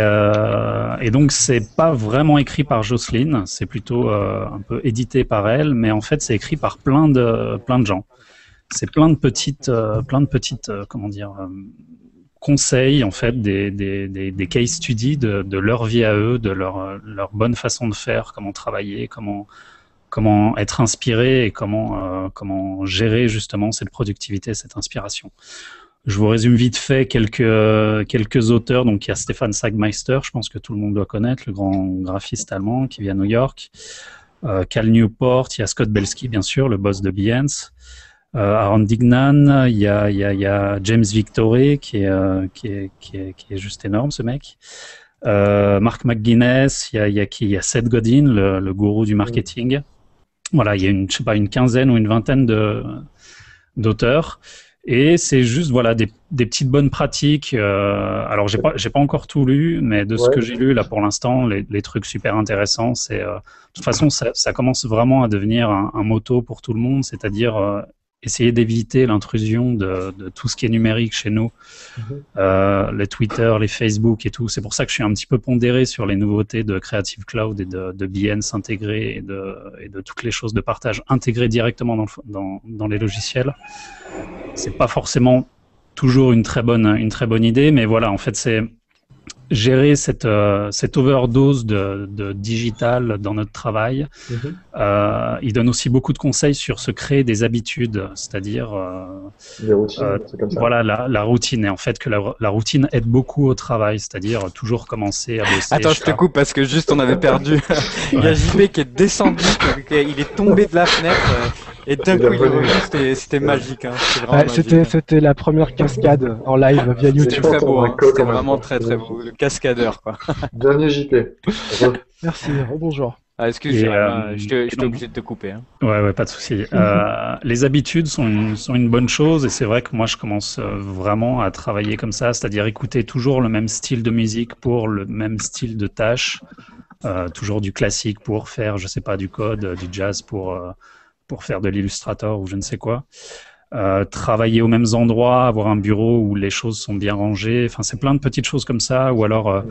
donc c'est pas vraiment écrit par Jocelyne, c'est plutôt un peu édité par elle, mais en fait c'est écrit par plein de gens. C'est plein de petites comment dire, conseils en fait, des case studies de leur vie à eux, de leur bonne façon de faire, comment travailler, comment être inspiré et comment gérer justement cette productivité, cette inspiration. Je vous résume vite fait quelques auteurs. Donc il y a Stefan Sagmeister, je pense que tout le monde doit connaître, le grand graphiste allemand qui vit à New York. Cal Newport, il y a Scott Belsky bien sûr, le boss de Behance. Aaron Dignan, il y a James Victoré qui est juste énorme ce mec. Mark McGuinness, il y a Seth Godin, le gourou du marketing. Voilà, il y a une quinzaine ou une vingtaine d'auteurs. Et c'est juste voilà des petites bonnes pratiques. Alors j'ai pas encore tout lu, mais de ce que j'ai lu là pour l'instant, les trucs super intéressants, c'est de toute façon ça commence vraiment à devenir un motto pour tout le monde, c'est-à-dire essayer d'éviter l'intrusion de tout ce qui est numérique chez nous, les Twitter, les Facebook et tout. C'est pour ça que je suis un petit peu pondéré sur les nouveautés de Creative Cloud et de Behance intégrées et de toutes les choses de partage intégrées directement dans les logiciels. C'est pas forcément toujours une très bonne idée, mais voilà, en fait, c'est gérer cette overdose de digital dans notre travail. Il donne aussi beaucoup de conseils sur se créer des habitudes, c'est-à-dire des routines, comme ça. Voilà la routine, et en fait que la routine aide beaucoup au travail, c'est-à-dire toujours commencer à bosser. Attends, je te coupe parce que juste on avait perdu. Il y a JP qui est descendu, il est tombé de la fenêtre. Et d'un coup, il est revenu, c'était magique. Hein. C'était la première cascade en live via YouTube. C'était très beau, hein. C'était vraiment très beau. Le cascadeur, quoi. Bienvenue JP. Merci, bonjour. Ah, excuse-moi, je suis obligé de te couper. Hein. Ouais, pas de souci. Les habitudes sont une bonne chose, et c'est vrai que moi je commence vraiment à travailler comme ça, c'est-à-dire écouter toujours le même style de musique pour le même style de tâche, toujours du classique pour faire, je sais pas, du code, du jazz pour faire de l'Illustrator ou je ne sais quoi. Travailler aux mêmes endroits, avoir un bureau où les choses sont bien rangées. Enfin, c'est plein de petites choses comme ça. Ou alors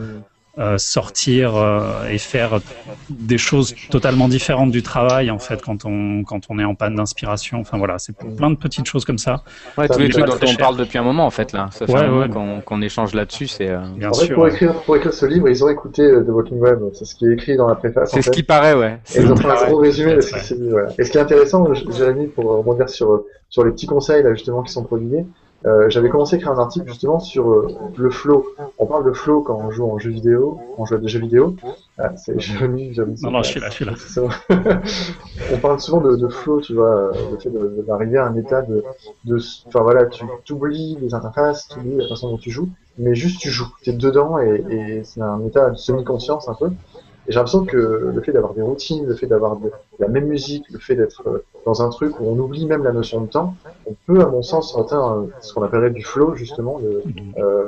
sortir et faire des choses totalement différentes du travail, en fait, quand on est en panne d'inspiration. Enfin voilà, c'est plein de petites choses comme ça. Ouais, tous les trucs dont on parle depuis un moment, en fait, là. Ça fait un moment qu'on échange là-dessus. Bien en fait, sûr. Pour écrire ce livre, ils ont écouté The Walking Web. C'est ce qui est écrit dans la préface. C'est ce qui paraît, ouais. Et ils ont fait un gros résumé de ce qui s'est dit, voilà. Et ce qui est intéressant, Jérémy, pour rebondir sur les petits conseils, là, justement, qui sont prodigués, j'avais commencé à écrire un article justement sur le flow. On parle de flow quand on joue en jeu vidéo, quand on joue à des jeux vidéo. C'est Jérémy. Non, je suis là. On parle souvent de flow, tu vois, le fait d'arriver à un état enfin voilà, tu oublies les interfaces, tu oublies la façon dont tu joues, mais juste tu joues, t'es dedans et c'est un état de semi-conscience un peu. Et j'ai l'impression que le fait d'avoir des routines, le fait d'avoir de la même musique, le fait d'être dans un truc où on oublie même la notion de temps, on peut, à mon sens, atteindre ce qu'on appellerait du flow, justement,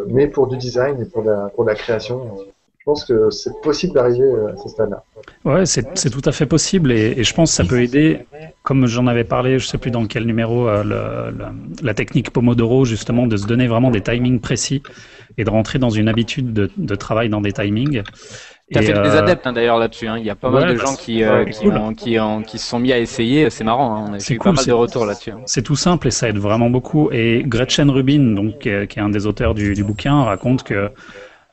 mais pour du design et pour la création. Je pense que c'est possible d'arriver à ce stade-là. Ouais, c'est tout à fait possible, et je pense que ça peut aider, comme j'en avais parlé, je sais plus dans quel numéro, la technique Pomodoro, justement, de se donner vraiment des timings précis et de rentrer dans une habitude de travail dans des timings. Tu as fait des adeptes d'ailleurs là-dessus. Hein. Il y a pas mal de gens qui se sont mis à essayer. C'est marrant. Hein. On a eu pas mal de retours là-dessus. Hein. C'est tout simple et ça aide vraiment beaucoup. Et Gretchen Rubin, donc qui est un des auteurs du bouquin, raconte que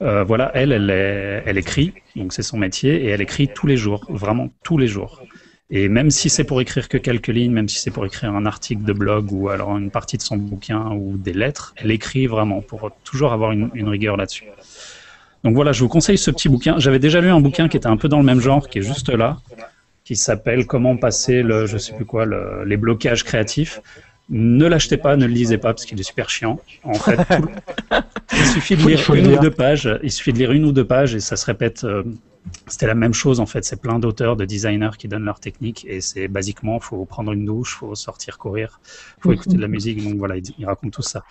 voilà, elle écrit, donc c'est son métier, et elle écrit tous les jours, vraiment tous les jours. Et même si c'est pour écrire que quelques lignes, même si c'est pour écrire un article de blog ou alors une partie de son bouquin ou des lettres, elle écrit vraiment pour toujours avoir une rigueur là-dessus. Donc voilà, je vous conseille ce petit bouquin. J'avais déjà lu un bouquin qui était un peu dans le même genre, qui est juste là, qui s'appelle Comment passer je sais plus quoi, les blocages créatifs. Ne l'achetez pas, ne le lisez pas parce qu'il est super chiant. En fait, il suffit de lire une ou deux pages. Il suffit de lire une ou deux pages et ça se répète. C'était la même chose en fait. C'est plein d'auteurs, de designers qui donnent leur technique et c'est basiquement, faut prendre une douche, faut sortir courir, faut écouter de la musique. Donc voilà, il raconte tout ça.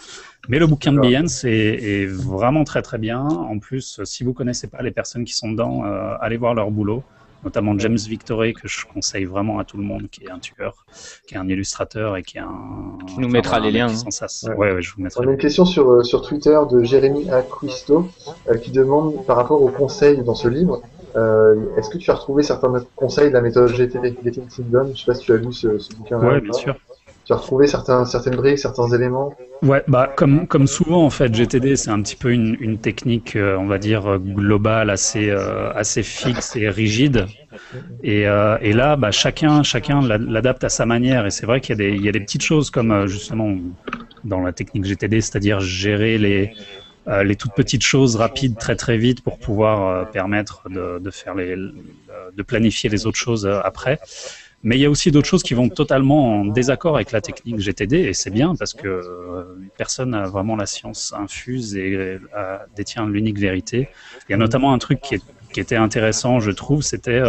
Mais le bouquin de Behance est vraiment très très bien. En plus, si vous connaissez pas les personnes qui sont dedans, allez voir leur boulot. Notamment James Victoré, que je conseille vraiment à tout le monde, qui est un tueur, qui est un illustrateur et qui est qui nous mettra les liens. Ouais, je vous mettrai. On a une question sur Twitter de Jérémy Acquisto qui demande par rapport aux conseils dans ce livre, est-ce que tu as retrouvé certains conseils de la méthode GTD, Getting Things Done? Je sais pas si tu as lu ce bouquin-là. Ouais, bien sûr. Tu as retrouvé certaines briques, certains éléments? Ouais, comme souvent en fait, GTD c'est un petit peu une technique, on va dire globale, assez fixe et rigide. Et là, chacun l'adapte à sa manière. Et c'est vrai qu'il y a des petites choses comme justement dans la technique GTD, c'est-à-dire gérer les toutes petites choses rapides très très vite pour pouvoir permettre de planifier les autres choses après. Mais il y a aussi d'autres choses qui vont totalement en désaccord avec la technique GTD et c'est bien parce que personne n'a vraiment la science infuse et détient l'unique vérité. Il y a notamment un truc qui était intéressant, je trouve, c'était,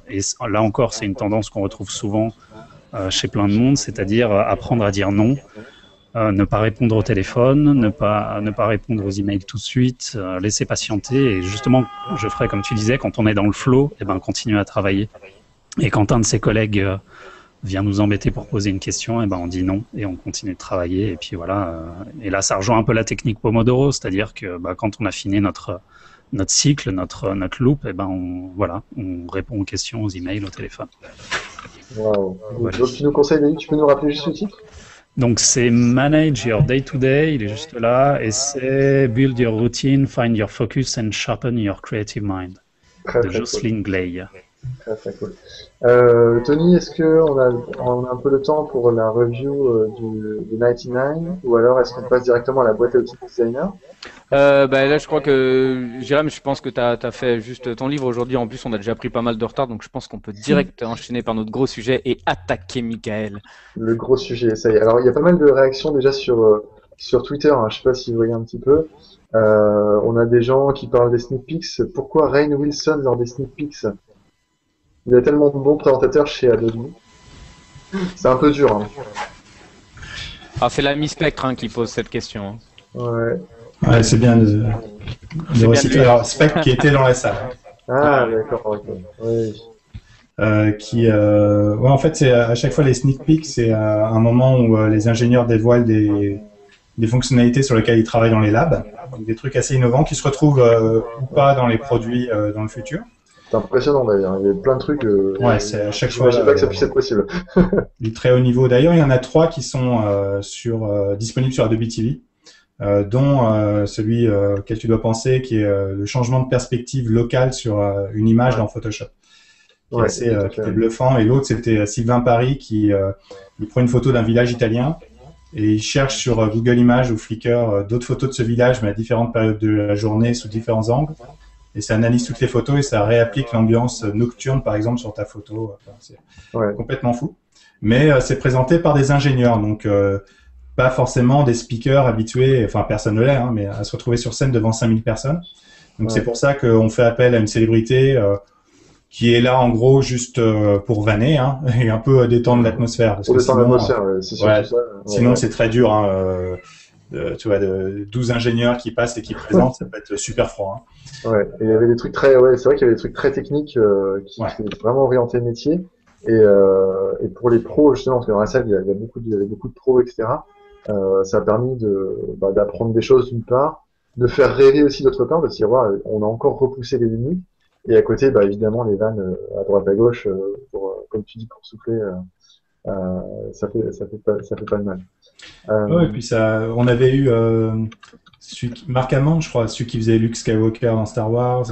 et là encore c'est une tendance qu'on retrouve souvent chez plein de monde, c'est-à-dire apprendre à dire non, ne pas répondre au téléphone, ne pas répondre aux emails tout de suite, laisser patienter et justement, je ferais comme tu disais, quand on est dans le flow, continuer à travailler. Et quand un de ses collègues vient nous embêter pour poser une question, on dit non et on continue de travailler. Et puis voilà. Et là, ça rejoint un peu la technique Pomodoro, c'est-à-dire que quand on a fini notre cycle, notre loop, on répond aux questions, aux emails, au téléphone. Wow. Voilà. Donc tu nous conseilles, tu peux nous rappeler juste le titre? Donc c'est Manage Your Day-to-Day, il est juste là, et c'est Build Your Routine, Find Your Focus and Sharpen Your Creative Mind de Jocelyn Gley. Très très cool. Tony, est-ce qu'on a un peu de temps pour la review du 99 ou alors est-ce qu'on passe directement à la boîte à outils designer? Là, je crois que, Jérôme, je pense que tu as fait juste ton livre aujourd'hui. En plus, on a déjà pris pas mal de retard, donc je pense qu'on peut direct enchaîner par notre gros sujet et attaquer Michael. Le gros sujet, ça y est. Alors, il y a pas mal de réactions déjà sur Twitter, hein. Je sais pas si vous voyez un petit peu. On a des gens qui parlent des sneak peeks. Pourquoi Rainn Wilson lors des sneak peeks? Il y a tellement de bons présentateurs chez Adobe. C'est un peu dur. Hein. Ah, c'est l'ami Spectre qui pose cette question. Ouais. Ouais, c'est bien de reciter. Alors, Spectre qui était dans la salle. Ah, d'accord. Okay. Oui. En fait, c'est à chaque fois les sneak peeks, c'est un moment où les ingénieurs dévoilent des fonctionnalités sur lesquelles ils travaillent dans les labs, donc des trucs assez innovants qui se retrouvent ou pas dans les produits dans le futur. C'est impressionnant d'ailleurs, il y a plein de trucs. Ouais, c'est à chaque fois. Je ne sais pas que ça puisse être possible. Du très haut niveau. D'ailleurs, il y en a 3 qui sont disponibles sur Adobe TV, dont celui auquel tu dois penser, qui est le changement de perspective locale sur une image dans Photoshop. Qui était bluffant. Et l'autre, c'était Sylvain Paris qui il prend une photo d'un village italien et il cherche sur Google Images ou Flickr d'autres photos de ce village, mais à différentes périodes de la journée, sous différents angles. Et ça analyse toutes les photos et ça réapplique l'ambiance nocturne, par exemple, sur ta photo. Enfin, c'est complètement fou. Mais c'est présenté par des ingénieurs, donc pas forcément des speakers habitués, enfin personne ne l'est, hein, mais à se retrouver sur scène devant 5000 personnes. Donc c'est pour ça qu'on fait appel à une célébrité qui est là en gros juste pour vanner et un peu détendre l'atmosphère. Pour détendre l'atmosphère, c'est sûr. Sinon c'est très dur. Tu vois, 12 ingénieurs qui passent et qui présentent, ça peut être super froid. Ouais, et il y avait des trucs c'est vrai qu'il y avait des trucs très techniques qui étaient vraiment orientés métier. Et pour les pros, justement, parce que dans la salle, il y avait beaucoup de pros, etc. Ça a permis d'apprendre des choses d'une part, de faire rêver aussi d'autre part, parce qu'on a encore repoussé les limites. Et à côté, évidemment, les vannes à droite à gauche, comme tu dis, pour souffler, ça fait pas de mal. Et puis on avait eu Mark Hamill, je crois, celui qui faisait Luke Skywalker dans Star Wars.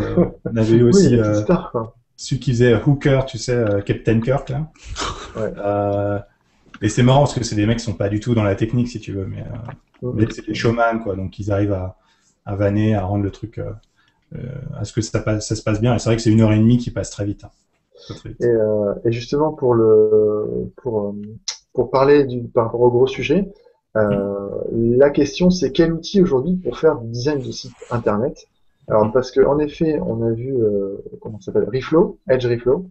On avait eu aussi celui qui faisait Hooker, tu sais, Captain Kirk là. Ouais. Et c'est marrant parce que c'est des mecs qui sont pas du tout dans la technique, si tu veux, mais c'est des showman, quoi. Donc ils arrivent à vanner, à rendre le truc à ce que ça se passe bien. Et c'est vrai que c'est 1h30 qui passe très vite. Hein. Très vite. Et justement, pour parler par rapport au gros sujet, la question c'est quel outil aujourd'hui pour faire du design de site internet. Alors parce que en effet, on a vu comment ça s'appelle, Reflow, Edge Reflow,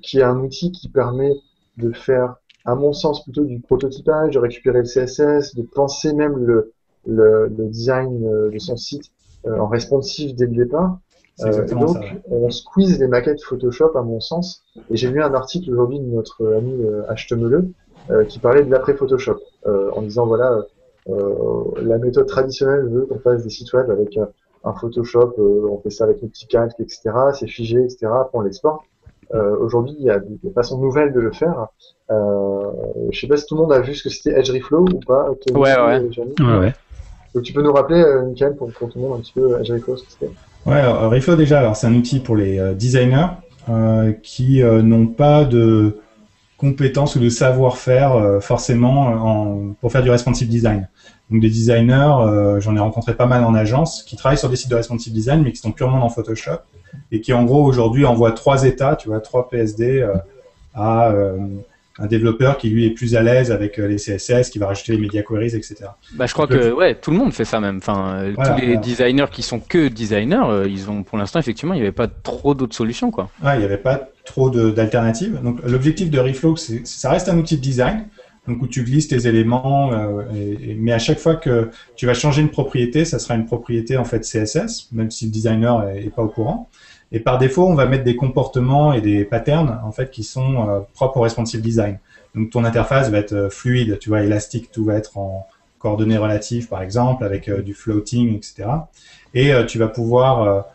qui est un outil qui permet de faire, à mon sens, plutôt du prototypage, de récupérer le CSS, de penser même le design de son site en responsive dès le départ. Donc, on squeeze les maquettes Photoshop, à mon sens. Et j'ai lu un article aujourd'hui de notre ami Htemeleux qui parlait de l'après-Photoshop, en disant voilà, la méthode traditionnelle veut qu'on fasse des sites web avec un Photoshop, on fait ça avec un petit calque, etc. C'est figé, etc. Après on l'exporte. Aujourd'hui, il y a des façons nouvelles de le faire. Je sais pas si tout le monde a vu ce que c'était Edge Reflow ou pas. Ouais. Donc tu peux nous rappeler, Michael, pour tout le monde un petit peu Edge Reflow ce que c'était. Ouais, Reflow déjà, alors c'est un outil pour les designers qui n'ont pas de compétences ou de savoir-faire forcément pour faire du responsive design. Donc des designers, j'en ai rencontré pas mal en agence, qui travaillent sur des sites de responsive design, mais qui sont purement dans Photoshop, et qui en gros aujourd'hui envoient 3 états, tu vois, 3 PSD à un développeur qui lui est plus à l'aise avec les CSS, qui va rajouter les media queries, etc. Bah, je crois que tout le monde fait ça même. Enfin, voilà, tous les designers qui sont que designers, ils ont pour l'instant effectivement, il n'y avait pas trop d'autres solutions, quoi. Ouais, il n'y avait pas trop d'alternatives. Donc l'objectif de Reflow, ça reste un outil de design, donc où tu glisses tes éléments, mais à chaque fois que tu vas changer une propriété, ça sera une propriété en fait CSS, même si le designer est pas au courant. Et par défaut, on va mettre des comportements et des patterns en fait qui sont propres au responsive design. Donc ton interface va être fluide, tu vois, élastique, tout va être en coordonnées relatives par exemple, avec du floating, etc. Et tu vas pouvoir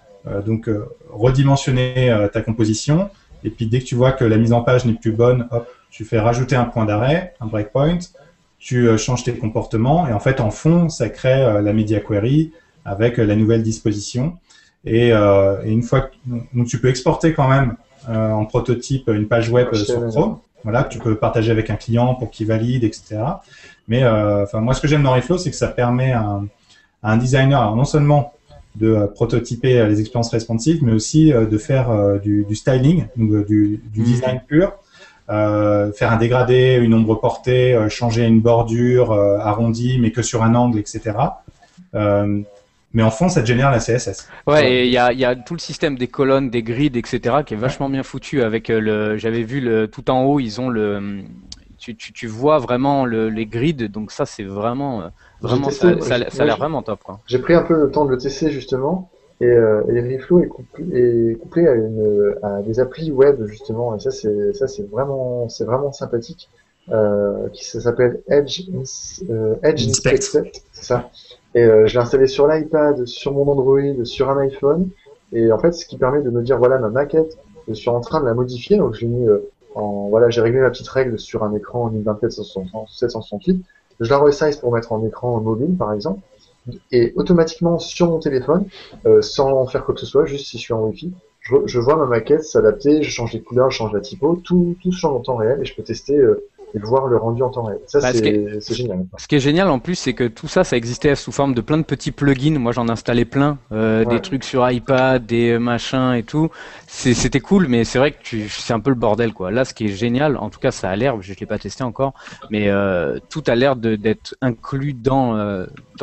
donc redimensionner ta composition. Et puis dès que tu vois que la mise en page n'est plus bonne, hop, tu fais rajouter un point d'arrêt, un breakpoint, tu changes tes comportements et en fait en fond ça crée la media query avec la nouvelle disposition. Et une fois que donc tu peux exporter quand même en prototype une page web sur Chrome, voilà, que tu peux partager avec un client pour qu'il valide, etc. Mais enfin moi ce que j'aime dans Reflow, c'est que ça permet à un designer, alors non seulement de prototyper les expériences responsives, mais aussi de faire du styling, donc du design pur, faire un dégradé, une ombre portée, changer une bordure arrondie, mais que sur un angle, etc. Mais en fond, ça te génère la CSS. Ouais, et il y a tout le système des colonnes, des grids, etc. qui est vachement bien foutu avec j'avais vu tout en haut, ils ont tu vois vraiment les grids, donc ça c'est vraiment ça a l'air vraiment top, quoi. J'ai pris un peu le temps de le tester justement, et Reflow est couplé à des applis web justement, et ça c'est vraiment sympathique, ça s'appelle Edge Inspect, c'est ça. Et je l'ai installé sur l'iPad, sur mon Android, sur un iPhone, et en fait ce qui permet de me dire voilà ma maquette, je suis en train de la modifier, donc je l'ai mis voilà, j'ai réglé ma petite règle sur un écran en 768, je la resize pour mettre en écran mobile par exemple, et automatiquement sur mon téléphone, sans faire quoi que ce soit, juste si je suis en Wi-Fi, je vois ma maquette s'adapter, je change les couleurs, je change la typo, tout se change en temps réel et je peux tester et voir le rendu en temps réel. Ça, c'est génial. Ce qui est génial en plus, c'est que tout ça, ça existait sous forme de plein de petits plugins. Moi, j'en installais plein, des trucs sur iPad, des machins et tout. C'était cool, mais c'est vrai que c'est un peu le bordel, quoi. Là, ce qui est génial, en tout cas, ça a l'air, je l'ai pas testé encore, mais tout a l'air d'être inclus dans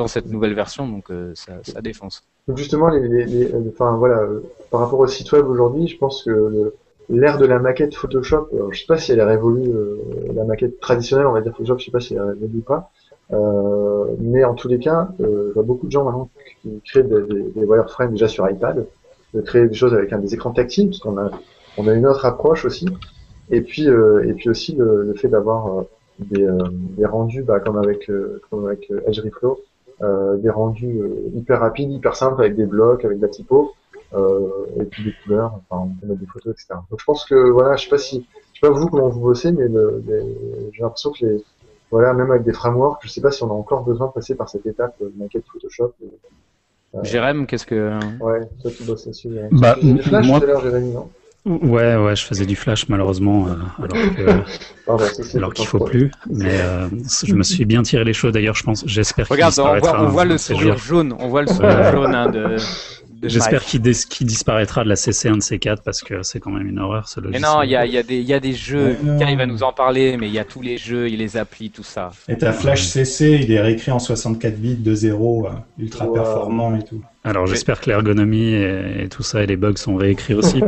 cette nouvelle version, donc ça défonce. Donc justement, enfin voilà, par rapport au site web aujourd'hui, je pense que l'ère de la maquette Photoshop, alors, je sais pas si elle est révolue, la maquette traditionnelle, on va dire Photoshop, je sais pas si elle est révolue ou pas, mais en tous les cas, je vois beaucoup de gens maintenant qui créent des wireframes déjà sur iPad, de créer des choses avec des écrans tactiles, parce qu'on a une autre approche aussi, et puis aussi le fait d'avoir des rendus, comme avec Edge Reflow, des rendus hyper rapides, hyper simples, avec des blocs, avec de la typo, et puis des couleurs, enfin, on peut mettre des photos, etc. Donc je pense que voilà, je sais pas vous comment vous bossez, mais j'ai l'impression que voilà, même avec des frameworks, je sais pas si on a encore besoin de passer par cette étape de maquette Photoshop. Jérém, qu'est-ce que... Ouais, toi tu bosses là-dessus. Bah, tu faisais du Flash moi... tout à l'heure, Jérémy, non? Ouais, je faisais du Flash malheureusement, alors qu'il faut plus. Mais je me suis bien tiré les cheveux. D'ailleurs, j'espère. Regarde, on voit le sourire jaune. On voit le sourire jaune J'espère qu'il disparaîtra de la CC un de ces quatre parce que c'est quand même une horreur ce logiciel. Mais non, il y a des jeux, Mika il va nous en parler, mais il y a tous les jeux, il les applis, tout ça. Et ta Flash CC, il est réécrit en 64 bits de 0, ultra performant et tout. Alors j'espère que l'ergonomie et tout ça et les bugs sont réécrits aussi.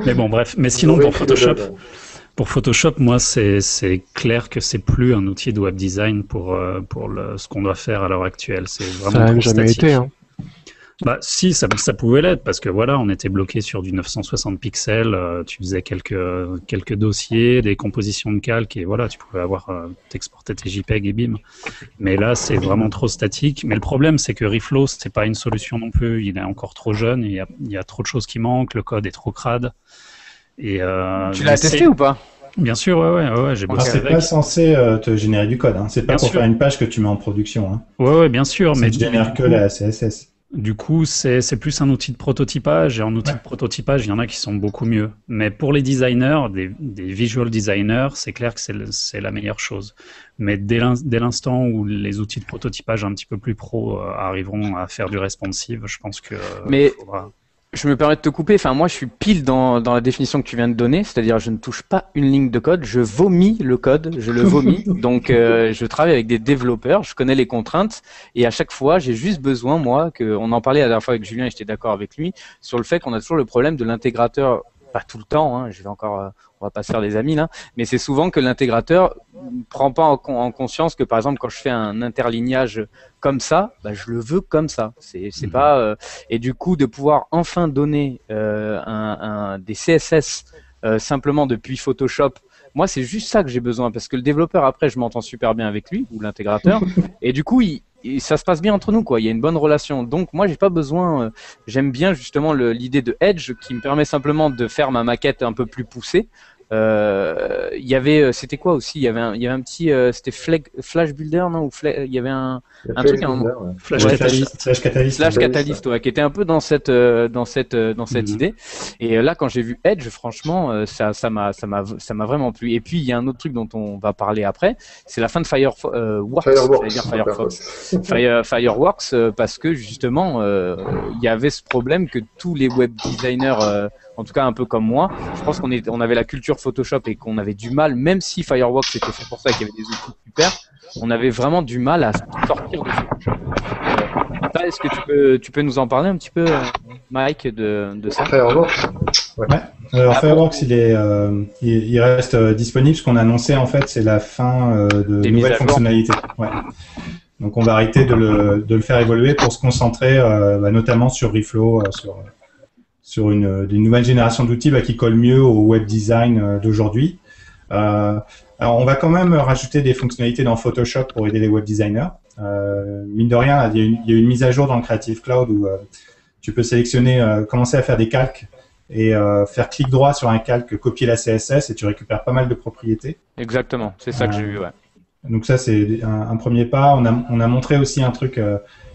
Mais bon, bref. Mais sinon, pour Photoshop, moi, c'est clair que c'est plus un outil de web design pour ce qu'on doit faire à l'heure actuelle. C'est vraiment ça trop n'a jamais statique. été, hein. Bah si, ça pouvait l'être parce que voilà, on était bloqué sur du 960 pixels, tu faisais quelques dossiers, des compositions de calque et voilà, tu pouvais t'exporter tes JPEG et bim. Mais là, c'est vraiment trop statique. Mais le problème, c'est que Reflow, c'est pas une solution non plus. Il est encore trop jeune, il y a trop de choses qui manquent, le code est trop crade. Et tu l'as testé ou pas? Bien sûr, ouais, j'ai bossé c'est avec. pas censé te générer du code, hein. C'est pas Bien pour sûr. faire une page que tu mets en production, hein. Ouais, bien sûr, Ça mais ne génère que la CSS. du coup, c'est plus un outil de prototypage, et en outil de prototypage, il y en a qui sont beaucoup mieux. Mais pour les designers, des visual designers, c'est clair que c'est la meilleure chose. Mais dès l'instant où les outils de prototypage un petit peu plus pro arriveront à faire du responsive, je pense que faudra... Je me permets de te couper, enfin moi je suis pile dans la définition que tu viens de donner, c'est-à-dire je ne touche pas une ligne de code, je vomis le code, je le vomis, donc je travaille avec des développeurs, je connais les contraintes et à chaque fois j'ai juste besoin, moi, on en parlait la dernière fois avec Julien et j'étais d'accord avec lui, sur le fait qu'on a toujours le problème de l'intégrateur, pas tout le temps, hein, on va pas se faire des amis là, mais c'est souvent que l'intégrateur prend pas en conscience que par exemple quand je fais un interlignage comme ça, bah, je le veux comme ça. C'est pas et du coup de pouvoir enfin donner des CSS simplement depuis Photoshop. Moi, c'est juste ça que j'ai besoin parce que le développeur après, je m'entends super bien avec lui ou l'intégrateur et du coup ça se passe bien entre nous, quoi. Il y a une bonne relation. Donc moi, j'ai pas besoin. J'aime bien justement l'idée de Edge qui me permet simplement de faire ma maquette un peu plus poussée. Il y avait, c'était quoi aussi? Il y avait un petit, c'était Flash Builder, non? Il y avait un truc, Flash Catalyst. Flash Catalyst, ouais, qui était un peu dans cette idée. Et là, quand j'ai vu Edge, franchement, ça m'a vraiment plu. Et puis, il y a un autre truc dont on va parler après, c'est la fin de Fireworks. Fireworks, parce que justement, il y avait ce problème que tous les web designers, en tout cas un peu comme moi, je pense qu'on avait la culture Photoshop et qu'on avait du mal, même si Fireworks était fait pour ça, qu'il y avait des outils super, on avait vraiment du mal à sortir de Photoshop. Est-ce que tu peux nous en parler un petit peu, Mike, de ça? Fireworks. Ouais. Alors Fireworks, il reste disponible. Ce qu'on a annoncé en fait, c'est la fin de nouvelles fonctionnalités. Ouais. Donc on va arrêter de le faire évoluer pour se concentrer notamment sur Reflow, sur une nouvelle génération d'outils qui colle mieux au web design d'aujourd'hui. Alors on va quand même rajouter des fonctionnalités dans Photoshop pour aider les web designers. Mine de rien, il y a une mise à jour dans le Creative Cloud où tu peux sélectionner, commencer à faire des calques et faire clic droit sur un calque, copier la CSS et tu récupères pas mal de propriétés. Exactement, c'est ça que j'ai vu, ouais. Donc ça c'est un premier pas. On a montré aussi un truc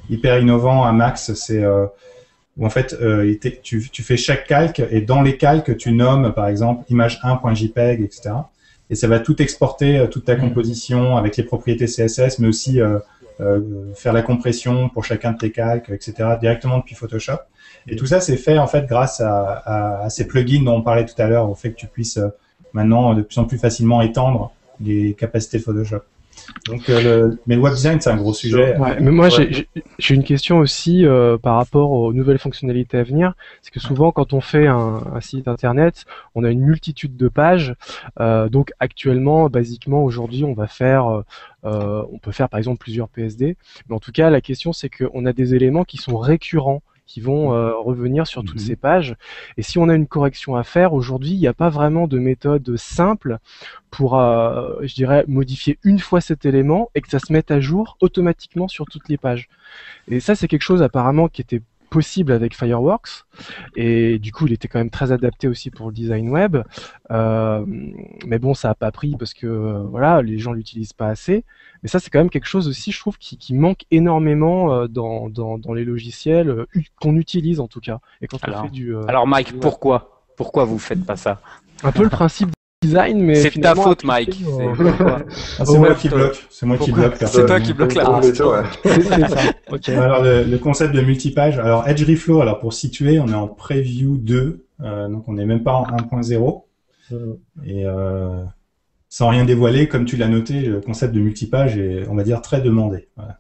hyper innovant à Max, c'est où en fait tu fais chaque calque et dans les calques tu nommes par exemple image1.jpg, etc. Et ça va tout exporter, toute ta composition avec les propriétés CSS, mais aussi faire la compression pour chacun de tes calques, etc. directement depuis Photoshop. Et tout ça c'est fait en fait grâce à ces plugins dont on parlait tout à l'heure, au fait que tu puisses maintenant de plus en plus facilement étendre les capacités de Photoshop. Donc, mais le web design, c'est un gros sujet. Ouais, mais moi, j'ai une question aussi par rapport aux nouvelles fonctionnalités à venir. C'est que souvent, quand on fait un site internet, on a une multitude de pages. Donc, actuellement, basiquement, aujourd'hui, on peut faire par exemple plusieurs PSD. Mais en tout cas, la question, c'est qu'on a des éléments qui sont récurrents, qui vont revenir sur toutes ces pages. Et si on a une correction à faire, aujourd'hui, il n'y a pas vraiment de méthode simple pour, je dirais, modifier une fois cet élément et que ça se mette à jour automatiquement sur toutes les pages. Et ça, c'est quelque chose apparemment qui était possible avec Fireworks, et du coup il était quand même très adapté aussi pour le design web, mais bon, ça a pas pris parce que voilà, les gens l'utilisent pas assez. Mais ça, c'est quand même quelque chose aussi, je trouve, qui manque énormément dans les logiciels qu'on utilise en tout cas. Et quand on fait alors Mike, pourquoi vous faites pas ça? Un peu le principe design, mais c'est ta faute, appliqué, Mike. C'est moi qui bloque. C'est moi qui bloque. C'est toi qui bloque la c'est ça. Ok. Alors le concept de multipage. Alors Edge Reflow, alors pour situer, on est en preview 2, donc on n'est même pas en 1.0. Et sans rien dévoiler, comme tu l'as noté, le concept de multipage est, on va dire, très demandé. Voilà.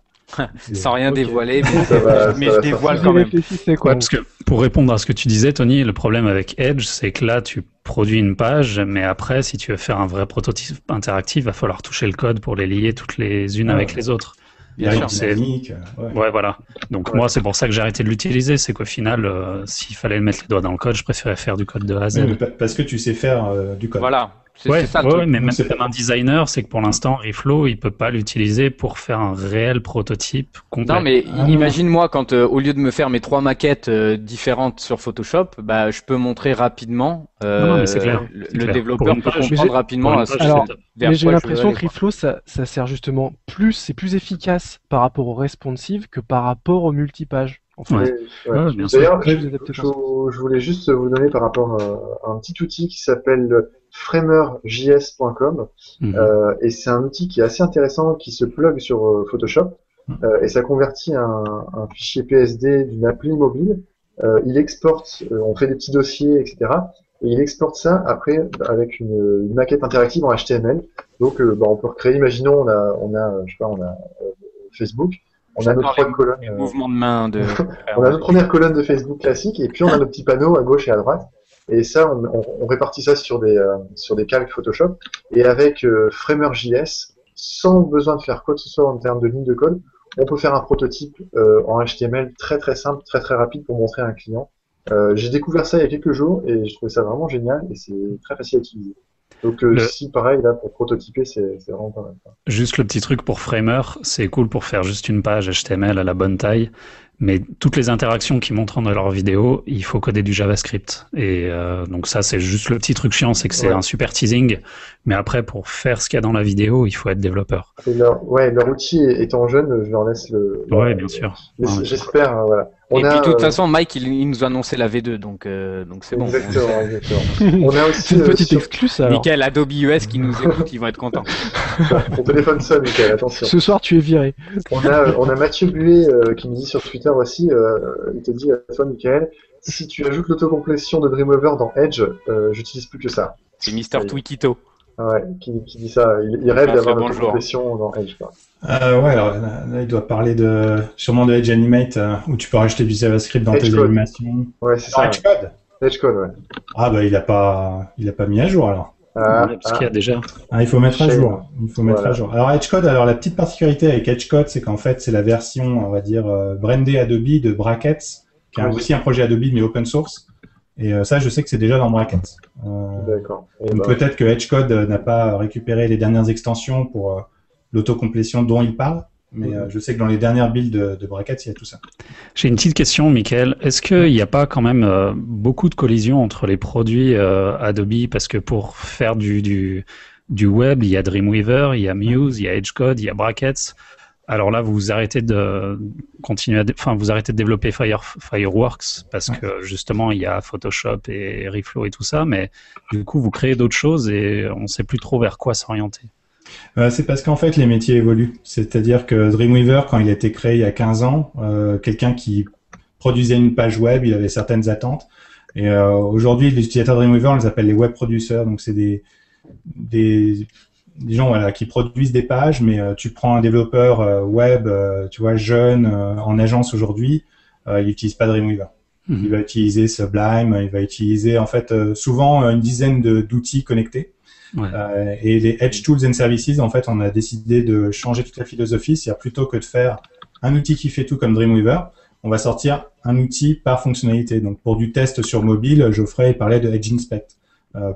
Sans rien dévoiler, mais ça je va dévoile J'y quand même. réfléchissais, quoi. Ouais, parce que pour répondre à ce que tu disais, Tony, le problème avec Edge, c'est que là, tu produis une page, mais après, si tu veux faire un vrai prototype interactif, il va falloir toucher le code pour les lier toutes les unes avec les autres. Bien sûr, c'est dynamique. Ouais, voilà. Donc moi, c'est pour ça que j'ai arrêté de l'utiliser. C'est qu'au final, s'il fallait mettre les doigts dans le code, je préférais faire du code de A à Z. Oui, mais parce que tu sais faire du code. Voilà. Ouais, C'est ça le truc. mais même c'est un designer, c'est que pour l'instant, Reflow, il peut pas l'utiliser pour faire un réel prototype complet. Non, mais imagine-moi quand au lieu de me faire mes 3 maquettes différentes sur Photoshop, bah je peux montrer rapidement. Non, mais c'est clair. Le développeur peut page, comprendre rapidement. Alors, vers mais j'ai quoi je l'impression veux que aller, Reflow, ça sert justement c'est plus efficace par rapport au responsive que par rapport au multipage. En fait. Ouais. Ouais. Ouais, bien sûr. D'ailleurs, Vous avez peut-être je voulais juste vous donner par rapport à un petit outil qui s'appelle framerjs.com et c'est un outil qui est assez intéressant qui se plug sur Photoshop et ça convertit un fichier PSD d'une appli mobile. Il exporte, on fait des petits dossiers, etc. Et il exporte ça après avec une maquette interactive en HTML. Donc, on peut recréer. Imaginons, on a Facebook. On a nos 3 colonnes. Mouvement de main de. On a notre première colonne de Facebook classique et puis on a nos petits panneaux à gauche et à droite. Et ça, on répartit ça sur des calques Photoshop. Et avec Framer.js, sans besoin de faire quoi que ce soit en termes de ligne de code, on peut faire un prototype en HTML très très simple, très très rapide pour montrer à un client. J'ai découvert ça il y a quelques jours et je trouvais ça vraiment génial et c'est très facile à utiliser. Donc si pareil là pour prototyper c'est vraiment pas mal. Juste le petit truc pour Framer, c'est cool pour faire juste une page HTML à la bonne taille, mais toutes les interactions qu'ils montrent dans leur vidéo, il faut coder du JavaScript. Et donc ça c'est juste le petit truc chiant, c'est que c'est un super teasing, mais après pour faire ce qu'il y a dans la vidéo, il faut être développeur. Et leur outil étant jeune, je leur laisse le. Ouais, bien sûr. J'espère, voilà. Et puis de toute façon, Mike, il nous a annoncé la V2, donc c'est bon. Exactement. On a aussi une petite exclue, ça. Michael, Adobe US qui nous écoute, ils vont être contents. Ton téléphone sonne, Michael, attention. Ce soir, tu es viré. On a Mathieu Buet qui nous dit sur Twitter aussi, il te dit à toi, Michael, si tu ajoutes l'autocomplétion de Dreamweaver dans Edge, j'utilise plus que ça. C'est Mister Twikito. Ouais, qui dit ça. Il rêve d'avoir l'autocomplétion dans Edge. Alors là, il doit parler sûrement de Edge Animate où tu peux rajouter du JavaScript dans tes animations. Ouais, c'est ça. Edgecode. Edgecode, ouais. Ah bah il a pas mis à jour alors. Parce qu'il y a déjà. Il faut mettre à jour. À jour. Alors Edgecode, la petite particularité avec Edgecode, c'est qu'en fait c'est la version, on va dire brandée Adobe de Brackets, qui est aussi un projet Adobe mais open source. Et ça, je sais que c'est déjà dans Brackets. D'accord. Donc peut-être que Edgecode n'a pas récupéré les dernières extensions pour l'autocomplétion dont il parle, mais je sais que dans les dernières builds de Brackets, il y a tout ça. J'ai une petite question, Mickaël. Est-ce qu'il n'y a pas quand même beaucoup de collisions entre les produits Adobe? Parce que pour faire du web, il y a Dreamweaver, il y a Muse, il y a Edgecode, il y a Brackets. Alors là, vous arrêtez de vous arrêtez de développer Fireworks parce que justement il y a Photoshop et Reflow et tout ça, mais du coup vous créez d'autres choses et on ne sait plus trop vers quoi s'orienter. C'est parce qu'en fait les métiers évoluent. C'est-à-dire que Dreamweaver, quand il a été créé il y a 15 ans, quelqu'un qui produisait une page web, il avait certaines attentes. Et aujourd'hui, les utilisateurs Dreamweaver, on les appelle les web producers. Donc c'est des gens qui produisent des pages, mais tu prends un développeur web, tu vois, jeune, en agence aujourd'hui, il n'utilise pas Dreamweaver. Il va utiliser Sublime, il va utiliser en fait souvent une dizaine d'outils connectés. Et les Edge Tools and Services, en fait, on a décidé de changer toute la philosophie, c'est-à-dire plutôt que de faire un outil qui fait tout comme Dreamweaver, on va sortir un outil par fonctionnalité. Donc pour du test sur mobile, Geoffrey parlait de Edge Inspect.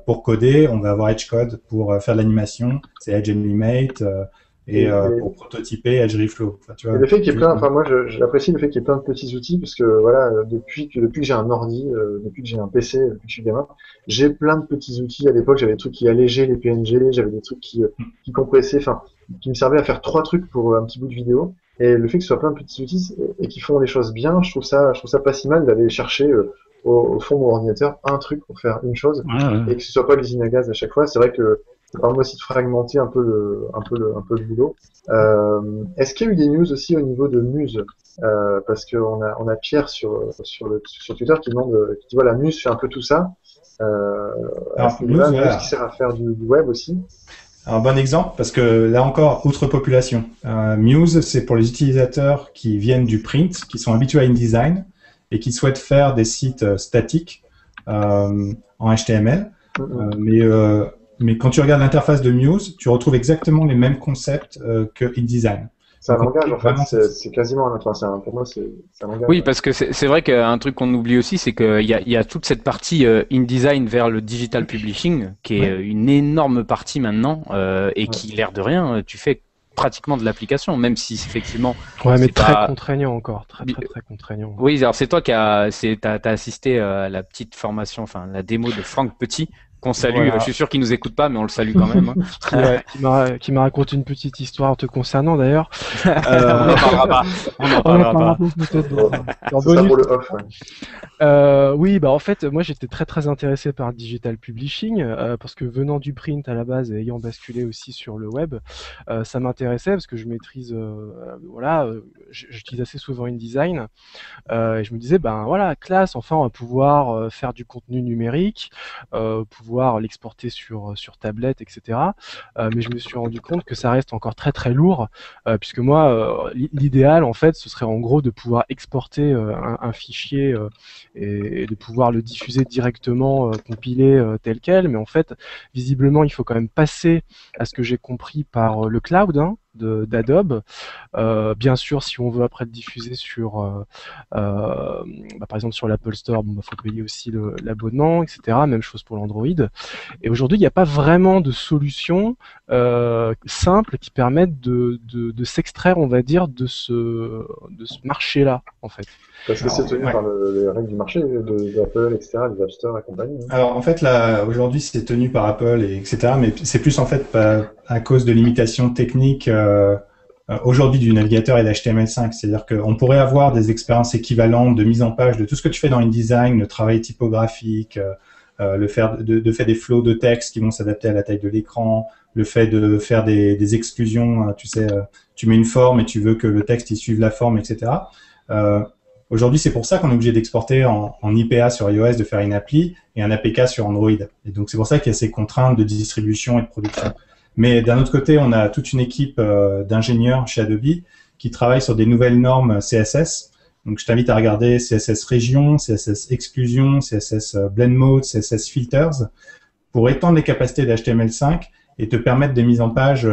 Pour coder, on va avoir Edgecode. Pour faire de l'animation, c'est Edge Animate. Et pour prototyper, Edge Reflow. Enfin, tu vois, le fait qu'il y ait plein, moi j'apprécie le fait qu'il y ait plein de petits outils parce que voilà, depuis que j'ai un ordi, depuis que j'ai un PC, depuis que je suis gamin, j'ai plein de petits outils. À l'époque, j'avais des trucs qui allégeaient les PNG, j'avais des trucs qui compressaient, enfin, qui me servaient à faire 3 trucs pour un petit bout de vidéo. Et le fait que ce soit plein de petits outils et qui font les choses bien, je trouve ça pas si mal d'aller chercher au fond de mon ordinateur un truc pour faire une chose et que ce soit pas l'usine à gaz à chaque fois. C'est vrai que ça permet aussi de fragmenter un peu le boulot. Est-ce qu'il y a eu des news aussi au niveau de Muse? Parce qu'on a Pierre sur Twitter qui dit voilà, Muse fait un peu tout ça. Alors, Muse, Muse qui sert à faire du web aussi. Un bon exemple, parce que là encore, outre population, Muse, c'est pour les utilisateurs qui viennent du print, qui sont habitués à InDesign et qui souhaitent faire des sites statiques en HTML. Mais quand tu regardes l'interface de Muse, tu retrouves exactement les mêmes concepts que InDesign. C'est un langage, en fait, c'est quasiment pour moi, c'est un langage. Oui, parce que c'est vrai qu'un truc qu'on oublie aussi, c'est qu'il y a toute cette partie InDesign vers le digital publishing, qui est une énorme partie maintenant, et qui, l'air de rien, tu fais pratiquement de l'application, même si effectivement... Ouais, mais très contraignant encore, très contraignant. Oui, alors c'est toi t'as assisté à la petite formation, enfin la démo de Franck Petit, qu'on salue, voilà. Je suis sûr qu'il nous écoute pas, mais on le salue quand même. Qui m'a raconté une petite histoire te concernant d'ailleurs. On en parlera pas. Peut-être dans bonus. Le off, oui, bah en fait, moi j'étais très intéressé par le digital publishing parce que venant du print à la base et ayant basculé aussi sur le web, ça m'intéressait parce que je maîtrise, j'utilise assez souvent InDesign et je me disais ben voilà, classe, enfin on va pouvoir faire du contenu numérique, pouvoir l'exporter sur tablette, etc. Mais je me suis rendu compte que ça reste encore très lourd, puisque moi, l'idéal, en fait, ce serait en gros de pouvoir exporter un fichier et de pouvoir le diffuser directement, compilé tel quel. Mais en fait, visiblement, il faut quand même passer à ce que j'ai compris par le cloud, d'Adobe. Bien sûr, si on veut après le diffuser sur, par exemple sur l'Apple Store, faut payer aussi l'abonnement, etc. Même chose pour l'Android. Et aujourd'hui, il n'y a pas vraiment de solution simple qui permette de s'extraire, on va dire, de ce marché-là, en fait. Parce que c'est tenu par les règles du marché d'Apple, etc., des App Store et compagnie. Alors en fait, là, aujourd'hui, c'est tenu par Apple, etc., mais c'est plus en fait à cause de limitations techniques aujourd'hui du navigateur et d'HTML5. C'est-à-dire qu'on pourrait avoir des expériences équivalentes de mise en page de tout ce que tu fais dans InDesign, le travail typographique, le fait de faire des flows de texte qui vont s'adapter à la taille de l'écran, le fait de faire des exclusions, tu sais, tu mets une forme et tu veux que le texte il suive la forme, etc. Aujourd'hui, c'est pour ça qu'on est obligé d'exporter en IPA sur iOS, de faire une appli, et un APK sur Android. Et donc, c'est pour ça qu'il y a ces contraintes de distribution et de production. Mais d'un autre côté, on a toute une équipe d'ingénieurs chez Adobe qui travaillent sur des nouvelles normes CSS. Donc, je t'invite à regarder CSS Région, CSS Exclusion, CSS Blend Mode, CSS Filters, pour étendre les capacités d'HTML5 et te permettre des mises en page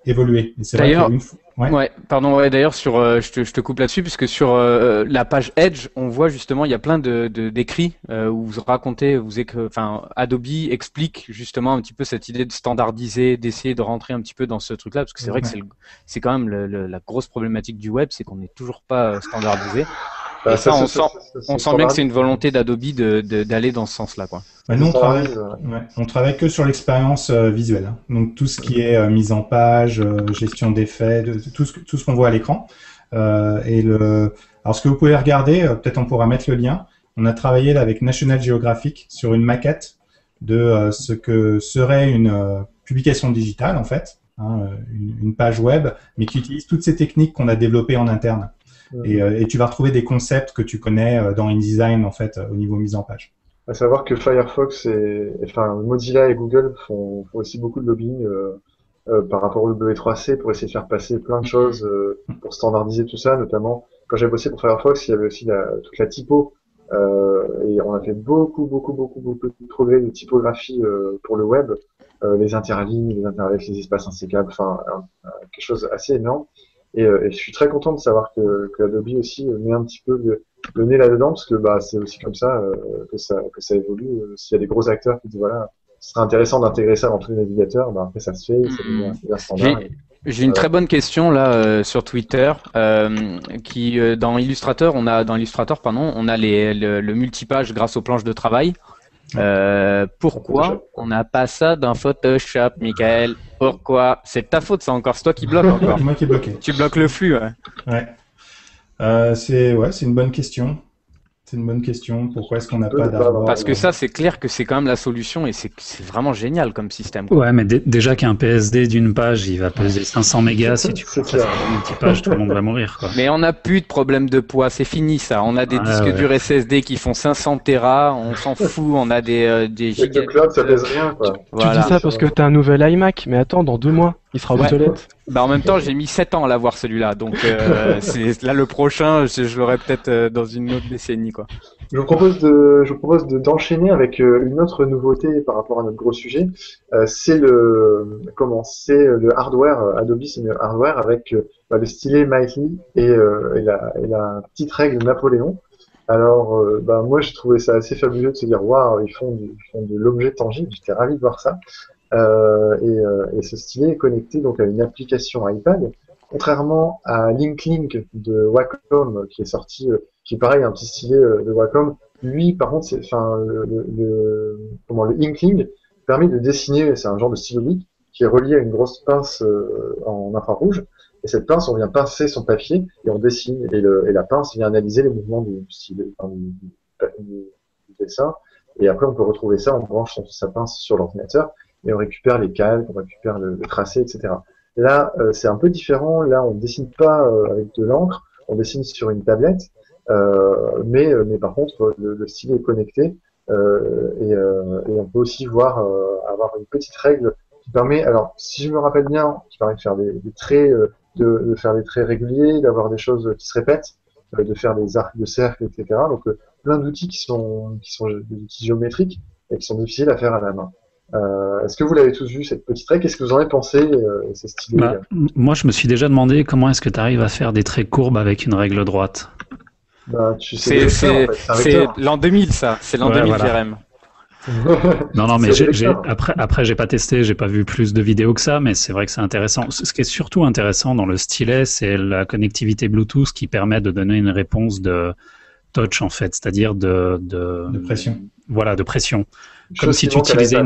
évoluer. D'ailleurs, d'ailleurs, je te coupe là-dessus, puisque sur la page Edge, on voit justement, il y a plein d'écrits où vous racontez, Adobe explique justement un petit peu cette idée de standardiser, d'essayer de rentrer un petit peu dans ce truc-là, parce que c'est vrai que c'est quand même la grosse problématique du web, c'est qu'on n'est toujours pas standardisé. Et ça, on sent bien que c'est une volonté d'Adobe d'aller dans ce sens-là, quoi. Nous, on travaille que sur l'expérience visuelle. Hein. Donc tout ce qui est mise en page, gestion d'effets, tout ce qu'on voit à l'écran. Alors ce que vous pouvez regarder, peut-être on pourra mettre le lien. On a travaillé là, avec National Geographic sur une maquette de ce que serait une publication digitale en fait, une page web, mais qui utilise toutes ces techniques qu'on a développées en interne. Et tu vas retrouver des concepts que tu connais dans InDesign en fait au niveau mise en page. À savoir que Firefox Mozilla et Google font aussi beaucoup de lobbying par rapport au W3C pour essayer de faire passer plein de choses pour standardiser tout ça. Notamment quand j'ai bossé pour Firefox, il y avait aussi toute la typo et on a fait beaucoup de progrès de typographie pour le web, les interlignes, les interlects, les espaces insécables, quelque chose assez énorme. Et je suis très content de savoir que Adobe aussi met un petit peu le nez là-dedans, parce que c'est aussi comme ça que ça évolue. S'il y a des gros acteurs qui disent voilà, ce serait intéressant d'intégrer ça dans tous les navigateurs, après ça se fait, c'est bien standard. J'ai une très bonne question là sur Twitter dans Illustrator, on a le multipage grâce aux planches de travail. Pourquoi on n'a pas ça dans Photoshop, Michael? Pourquoi? C'est ta faute, ça encore. C'est toi qui bloque encore. C'est moi qui ai bloqué. Tu bloques le flux, ouais. C'est une bonne question. C'est une bonne question. Pourquoi est-ce qu'on n'a pas d'artboard? Parce que ça, c'est clair que c'est quand même la solution et c'est vraiment génial comme système. Ouais, mais déjà qu'un PSD d'une page, il va peser 500 mégas. Si tu fais ça sur multi-page, tout le monde va mourir, quoi. Mais on n'a plus de problème de poids, c'est fini ça. On a des disques durs SSD qui font 500 Tera, on s'en fout, on a des gigas. Le cloud, ça pèse rien, quoi. Tu dis ça parce que t'as un nouvel iMac, mais attends, dans 2 mois, il sera obsolète. En même temps, j'ai mis 7 ans à l'avoir celui-là, donc là le prochain, je l'aurai peut-être dans une autre décennie, quoi. Je vous propose d'enchaîner avec une autre nouveauté par rapport à notre gros sujet. C'est le hardware. Adobe, c'est le hardware avec le stylet Miley et la petite règle Napoléon. Alors, moi, j'ai trouvé ça assez fabuleux de se dire, waouh, ils font de l'objet tangible. J'étais ravi de voir ça. Et ce stylet est connecté donc à une application iPad. Contrairement à LinkLink de Wacom qui est sorti, qui est pareil, un petit stylet de Wacom. Lui, par contre, le Inkling permet de dessiner, c'est un genre de stylo bic qui est relié à une grosse pince en infrarouge. Et cette pince, on vient pincer son papier et on dessine. Et la pince vient analyser les mouvements du stylet, du dessin. Et après, on peut retrouver ça, on branche sa pince sur l'ordinateur et on récupère les calques, on récupère le tracé, etc. Là, c'est un peu différent. Là, on dessine pas avec de l'encre, on dessine sur une tablette, mais par contre, le stylet est connecté et on peut aussi avoir une petite règle qui permet, alors si je me rappelle bien, qui permet de faire des traits, de faire des traits réguliers, d'avoir des choses qui se répètent, de faire des arcs de cercle, etc. Donc plein d'outils qui sont des outils géométriques et qui sont difficiles à faire à la main. Est-ce que vous l'avez tous vu, cette petite règle? Qu'est-ce que vous en avez pensé, ces stylés? Moi, je me suis déjà demandé comment est-ce que tu arrives à faire des traits courbes avec une règle droite. Tu sais c'est l'an 2000, ça. C'est l'an 2000 GRM. Non, mais après, j'ai pas testé, j'ai pas vu plus de vidéos que ça, mais c'est vrai que c'est intéressant. Ce qui est surtout intéressant dans le stylet, c'est la connectivité Bluetooth qui permet de donner une réponse de touch, en fait, c'est-à-dire de pression. Voilà, de pression. Comme si tu utilisais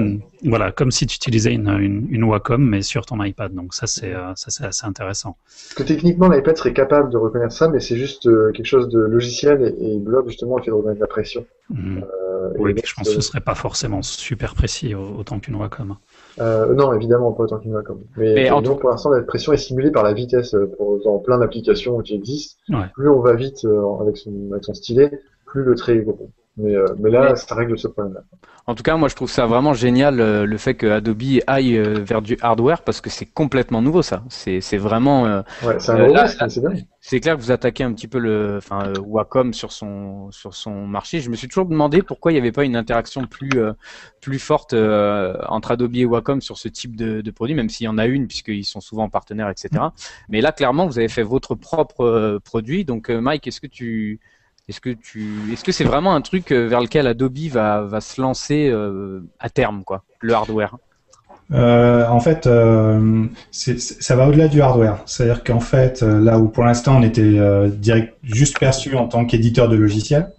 une Wacom, mais sur ton iPad. Donc ça, c'est assez intéressant. Parce que techniquement, l'iPad serait capable de reconnaître ça, mais c'est juste quelque chose de logiciel et Blob, justement, le fait de reconnaître la pression. Oui, mais je pense que ce serait pas forcément super précis autant qu'une Wacom. Non, évidemment, pas autant qu'une Wacom. Mais pour l'instant, la pression est simulée par la vitesse dans plein d'applications qui existent. Ouais. Plus on va vite avec son stylet, plus le trait est gros. Mais là, ça règle ce problème-là. En tout cas, moi, je trouve ça vraiment génial le fait que Adobe aille vers du hardware parce que c'est complètement nouveau, ça. C'est vraiment. C'est un gros risque, c'est bien. C'est clair que vous attaquez un petit peu Wacom sur son marché. Je me suis toujours demandé pourquoi il n'y avait pas une interaction plus forte entre Adobe et Wacom sur ce type de produit, même s'il y en a une puisqu'ils sont souvent partenaires, etc. Mais là, clairement, vous avez fait votre propre produit. Donc, Mike, est-ce que c'est vraiment un truc vers lequel Adobe va se lancer à terme, quoi, le hardware? En fait, ça va au-delà du hardware. C'est-à-dire qu'en fait, là où pour l'instant on était juste perçu en tant qu'éditeur de logiciels,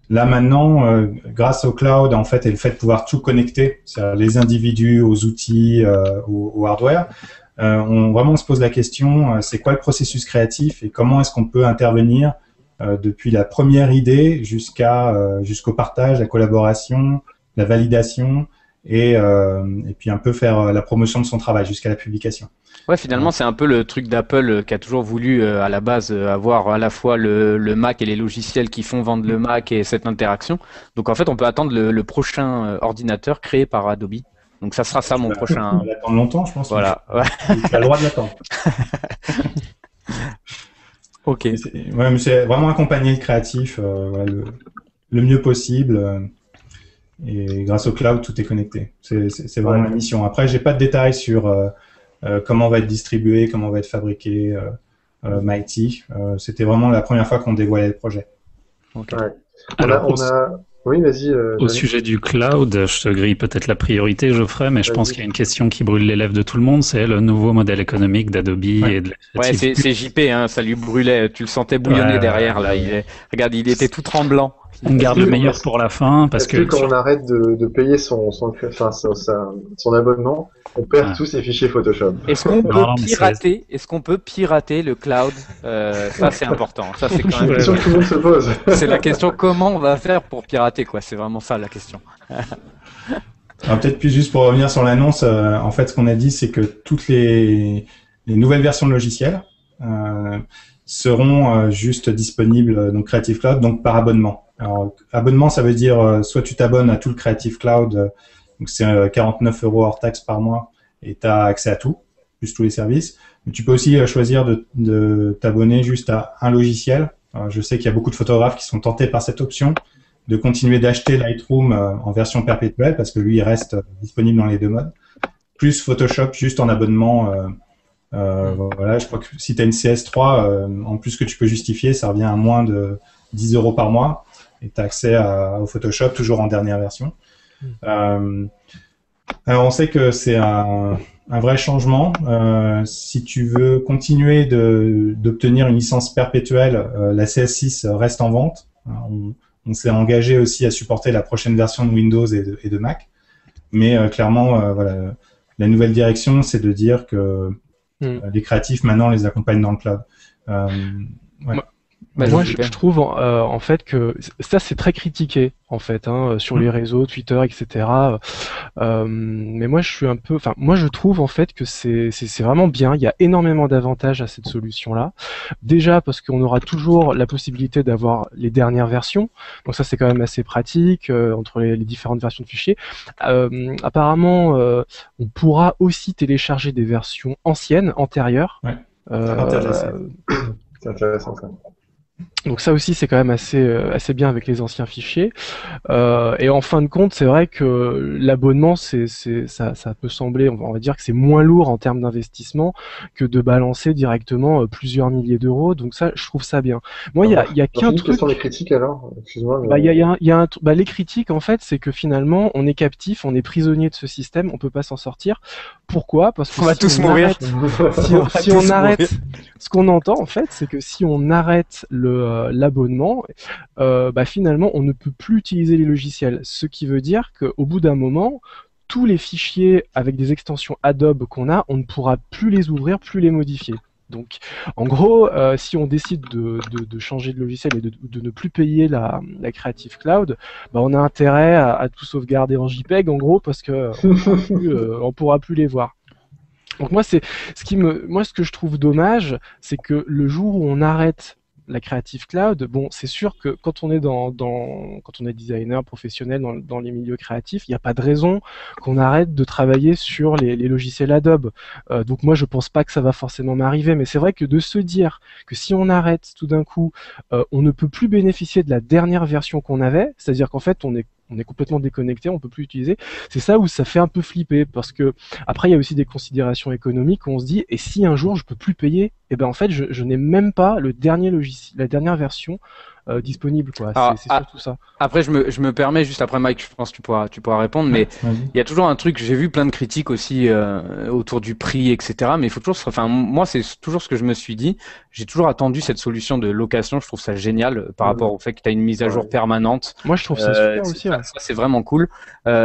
là maintenant, grâce au cloud, en fait, et le fait de pouvoir tout connecter, c'est-à-dire les individus aux outils, au hardware, on se pose la question, c'est quoi le processus créatif et comment est-ce qu'on peut intervenir depuis la première idée jusqu'au partage, la collaboration, la validation et puis un peu faire la promotion de son travail jusqu'à la publication. Ouais, finalement, c'est un peu le truc d'Apple qui a toujours voulu à la base avoir à la fois le Mac et les logiciels qui font vendre le Mac et cette interaction. Donc en fait, on peut attendre le prochain ordinateur créé par Adobe. Donc ça sera ça mon prochain. On va l'attendre longtemps, je pense. Voilà. Ouais. Tu as le droit de l'attendre. Ok. Mais c'est vraiment accompagner le créatif le mieux possible. Et grâce au cloud, tout est connecté. C'est vraiment la mission. Après, j'ai pas de détails sur comment va être distribué, comment va être fabriqué Mighty. C'était vraiment la première fois qu'on dévoilait le projet. Okay. Ouais. Oui, vas-y. Au sujet du cloud, je te grille peut-être la priorité, Geoffrey, mais je pense qu'il y a une question qui brûle les lèvres de tout le monde, c'est le nouveau modèle économique d'Adobe et de la c'est JP, hein, ça lui brûlait, tu le sentais bouillonner derrière, là. Regarde, il était tout tremblant. On garde le meilleur pour la fin parce que quand on arrête de payer son abonnement, on perd tous ses fichiers Photoshop. Est-ce qu'on peut pirater le cloud? Ça c'est important. Ça c'est quand même la question que tout le monde se pose. C'est la question comment on va faire pour pirater quoi. C'est vraiment ça la question. Alors peut-être plus juste pour revenir sur l'annonce, en fait ce qu'on a dit c'est que toutes les nouvelles versions de logiciels seront juste disponibles donc Creative Cloud donc par abonnement. Alors abonnement ça veut dire soit tu t'abonnes à tout le Creative Cloud, donc c'est 49 € hors taxe par mois et tu as accès à tout, plus tous les services. Mais tu peux aussi choisir de t'abonner juste à un logiciel. Alors, je sais qu'il y a beaucoup de photographes qui sont tentés par cette option de continuer d'acheter Lightroom en version perpétuelle parce que lui il reste disponible dans les deux modes, plus Photoshop juste en abonnement. Voilà, je crois que si tu as une CS3, en plus que tu peux justifier, ça revient à moins de 10 € par mois et tu as accès au Photoshop toujours en dernière version. Alors on sait que c'est un vrai changement. Si tu veux continuer d'obtenir une licence perpétuelle, la CS6 reste en vente. On s'est engagé aussi à supporter la prochaine version de Windows et de Mac. Mais clairement, voilà, la nouvelle direction, c'est de dire que les créatifs, maintenant, on les accompagne dans le cloud. Ouais. Moi, je trouve en fait que ça c'est très critiqué en fait sur les réseaux, Twitter, etc. Mais moi je trouve en fait que c'est vraiment bien. Il y a énormément d'avantages à cette solution-là. Déjà parce qu'on aura toujours la possibilité d'avoir les dernières versions. Donc ça c'est quand même assez pratique entre les différentes versions de fichiers. Apparemment, on pourra aussi télécharger des versions anciennes, antérieures. Ouais. C'est intéressant ça. Donc ça aussi c'est quand même assez bien avec les anciens fichiers. Et en fin de compte c'est vrai que l'abonnement ça peut sembler, on va dire que c'est moins lourd en termes d'investissement que de balancer directement plusieurs milliers d'euros. Donc ça je trouve ça bien. Moi il y a qu'un truc. Quelles sont les critiques alors? Excuse-moi. Mais... les critiques en fait c'est que finalement on est captif, on est prisonnier de ce système, on peut pas s'en sortir. Pourquoi? Parce que on va tous mourir. Si on arrête, ce qu'on entend en fait c'est que si on arrête l'abonnement, finalement on ne peut plus utiliser les logiciels, ce qui veut dire qu'au bout d'un moment tous les fichiers avec des extensions Adobe qu'on a, on ne pourra plus les ouvrir, plus les modifier. Donc en gros si on décide de changer de logiciel et de ne plus payer la Creative Cloud, on a intérêt à tout sauvegarder en JPEG en gros parce que on pourra plus les voir. Donc moi ce que je trouve dommage, c'est que le jour où on arrête la Creative Cloud, bon, c'est sûr que quand on est quand on est designer professionnel dans les milieux créatifs, il n'y a pas de raison qu'on arrête de travailler sur les logiciels Adobe. Donc moi, je pense pas que ça va forcément m'arriver, mais c'est vrai que de se dire que si on arrête tout d'un coup, on ne peut plus bénéficier de la dernière version qu'on avait, c'est-à-dire qu'en fait, on est complètement déconnecté, on peut plus utiliser. C'est ça où ça fait un peu flipper parce que après il y a aussi des considérations économiques où on se dit et si un jour je peux plus payer, et ben en fait je n'ai même pas le dernier logiciel, la dernière version disponible quoi. C'est surtout ça. Après je me permets juste après Mike, je pense que tu pourras répondre, mais il y a toujours un truc, j'ai vu plein de critiques aussi autour du prix, etc. Mais il faut toujours, moi c'est toujours ce que je me suis dit. J'ai toujours attendu cette solution de location. Je trouve ça génial par rapport au fait que tu as une mise à jour permanente. Moi je trouve ça super aussi. Ça, c'est vraiment cool.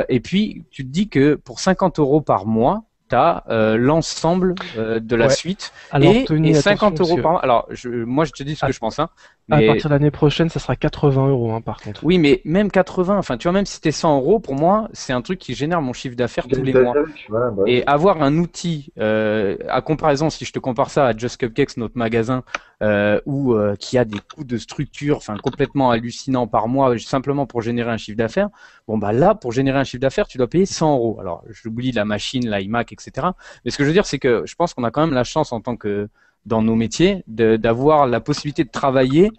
Et puis tu te dis que pour 50 € par mois, tu as l'ensemble de la suite. Alors, et 50 € par mois. Alors moi je te dis ce que je pense. Mais... À partir de l'année prochaine, ça sera 80 € par contre. Oui, mais même 80, enfin, tu vois, même si c'était 100 €, pour moi, c'est un truc qui génère mon chiffre d'affaires tous les mois. Voilà, et avoir un outil, à comparaison, si je te compare ça à Just Cupcakes, notre magasin, qui a des coûts de structure, enfin, complètement hallucinants par mois, simplement pour générer un chiffre d'affaires. Bon, là, pour générer un chiffre d'affaires, tu dois payer 100 €. Alors, j'oublie la machine, l'iMac, etc. Mais ce que je veux dire, c'est que je pense qu'on a quand même la chance en tant que dans nos métiers, d'avoir la possibilité de travailler